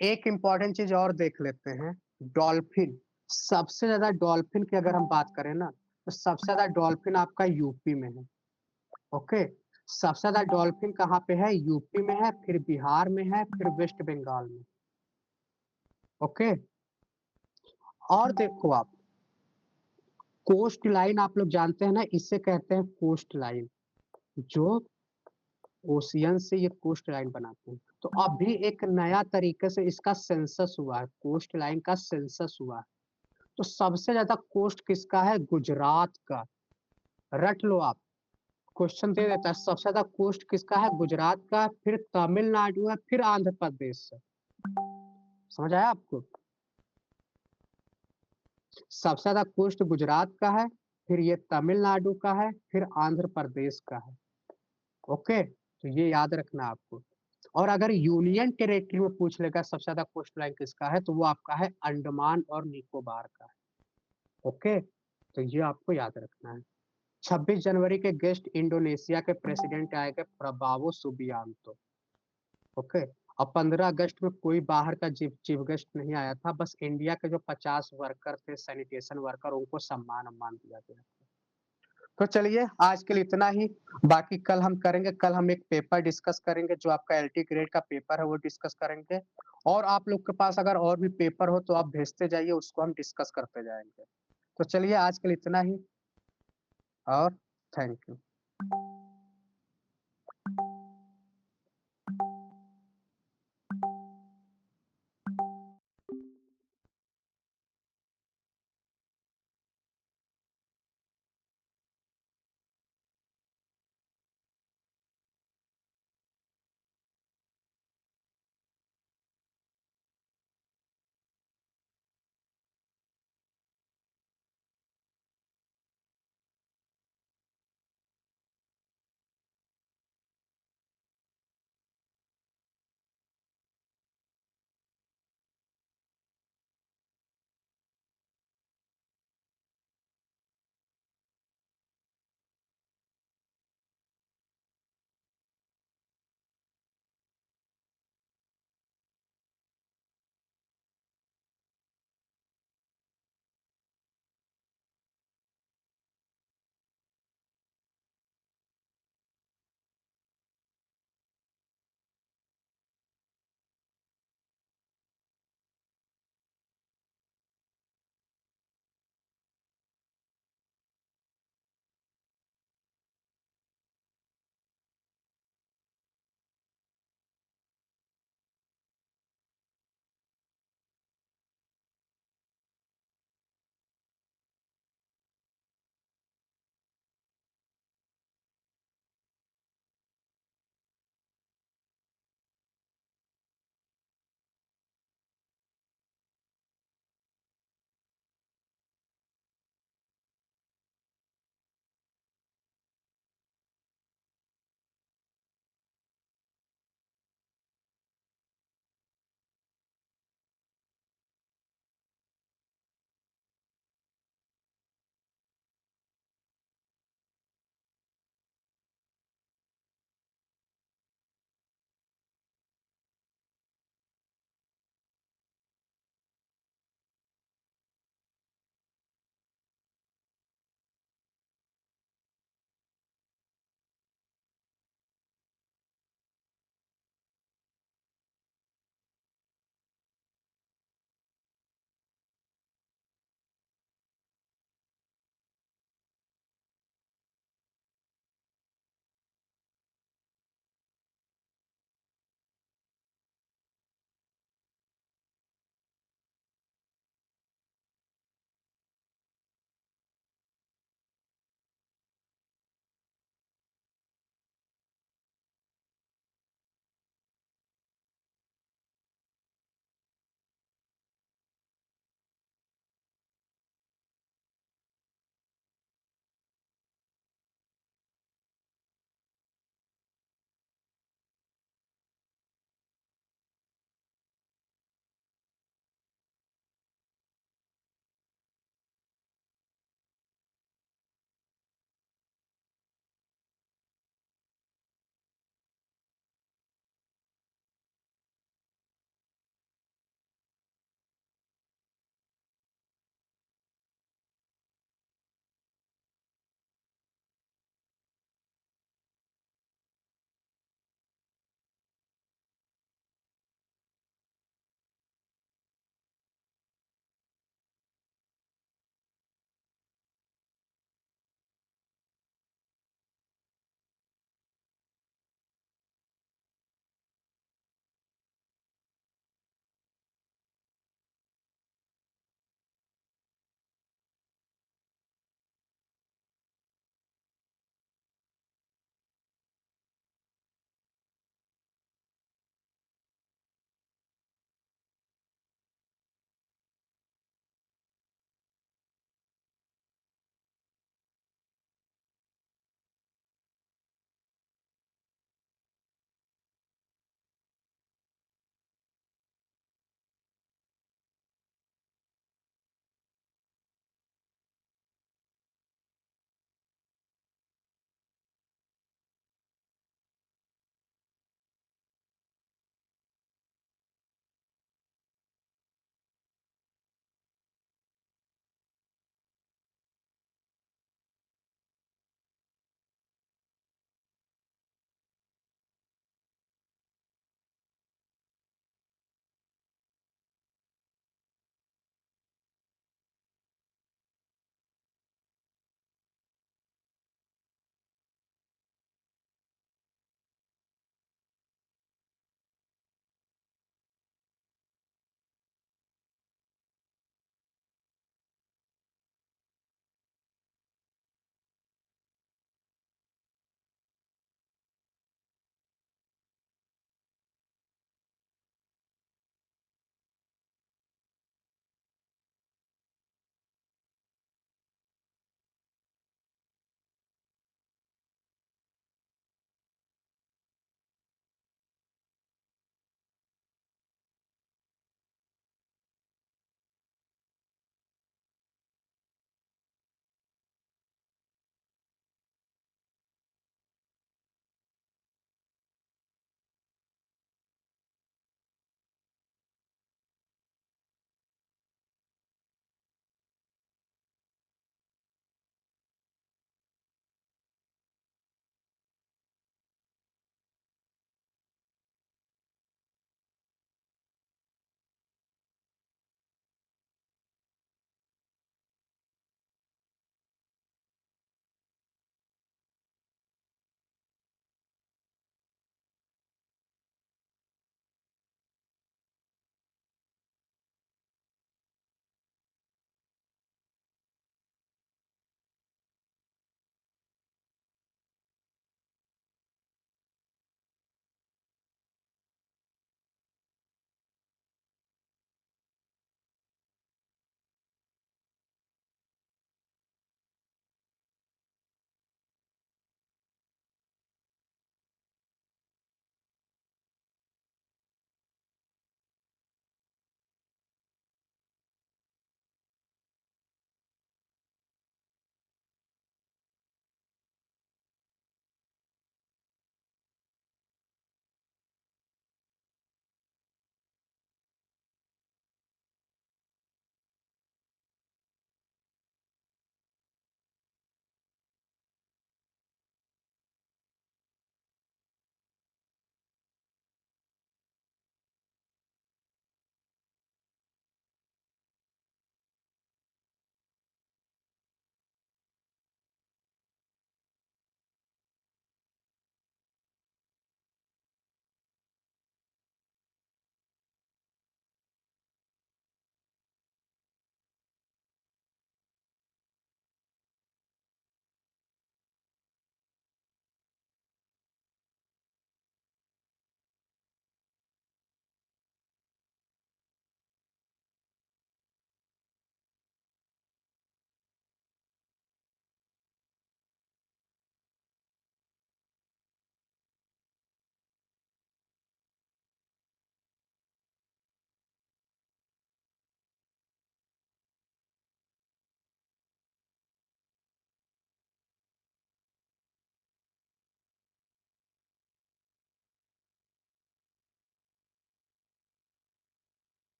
एक इम्पोर्टेंट चीज और देख लेते हैं, डॉल्फिन। सबसे ज्यादा डॉल्फिन की अगर हम बात करें ना, तो सबसे ज्यादा डॉल्फिन आपका यूपी में है, ओके। सबसे ज्यादा डॉल्फिन कहाँ पे है? यूपी में है, फिर बिहार में है, फिर वेस्ट बंगाल में, ओके। और देखो आप, कोस्ट लाइन आप लोग जानते हैं ना, इसे कहते हैं कोस्ट लाइन। जो ओशियन से ये कोस्ट लाइन बनाते हैं। तो अभी एक नया तरीके से इसका सेंसस हुआ है, कोस्ट लाइन का सेंसस हुआ है। तो सबसे ज्यादा कोस्ट किसका है? गुजरात का। रट लो आप, क्वेश्चन दे देता है। सबसे ज्यादा कोस्ट किसका है? गुजरात का, फिर तमिलनाडु है, फिर आंध्र प्रदेश है। समझ आया आपको? सबसे ज्यादा कोस्ट गुजरात का है, फिर ये तमिलनाडु का है, फिर आंध्र प्रदेश का है, ओके। तो ये याद रखना आपको। और अगर यूनियन टेरेटरी में पूछ लेगा सबसे ज्यादा कोस्ट लाइन किसका है, तो वो आपका है अंडमान और निकोबार का है, ओके। तो ये आपको याद रखना है। 26 जनवरी के गेस्ट इंडोनेशिया के प्रेसिडेंट आएंगे प्रबावो सुबियांतो, ओके। और 15 अगस्त में कोई बाहर का चीफ गेस्ट नहीं आया था, बस इंडिया के जो 50 वर्कर थे, सैनिटेशन वर्कर, उनको सम्मान दिया गया। तो चलिए आज के लिए इतना ही। बाकी कल हम करेंगे, कल हम एक पेपर डिस्कस करेंगे, जो आपका एलटी ग्रेड का पेपर है वो डिस्कस करेंगे। और आप लोग के पास अगर और भी पेपर हो तो आप भेजते जाइए, उसको हम डिस्कस करते जाएंगे। तो चलिए आज के लिए इतना ही, और थैंक यू।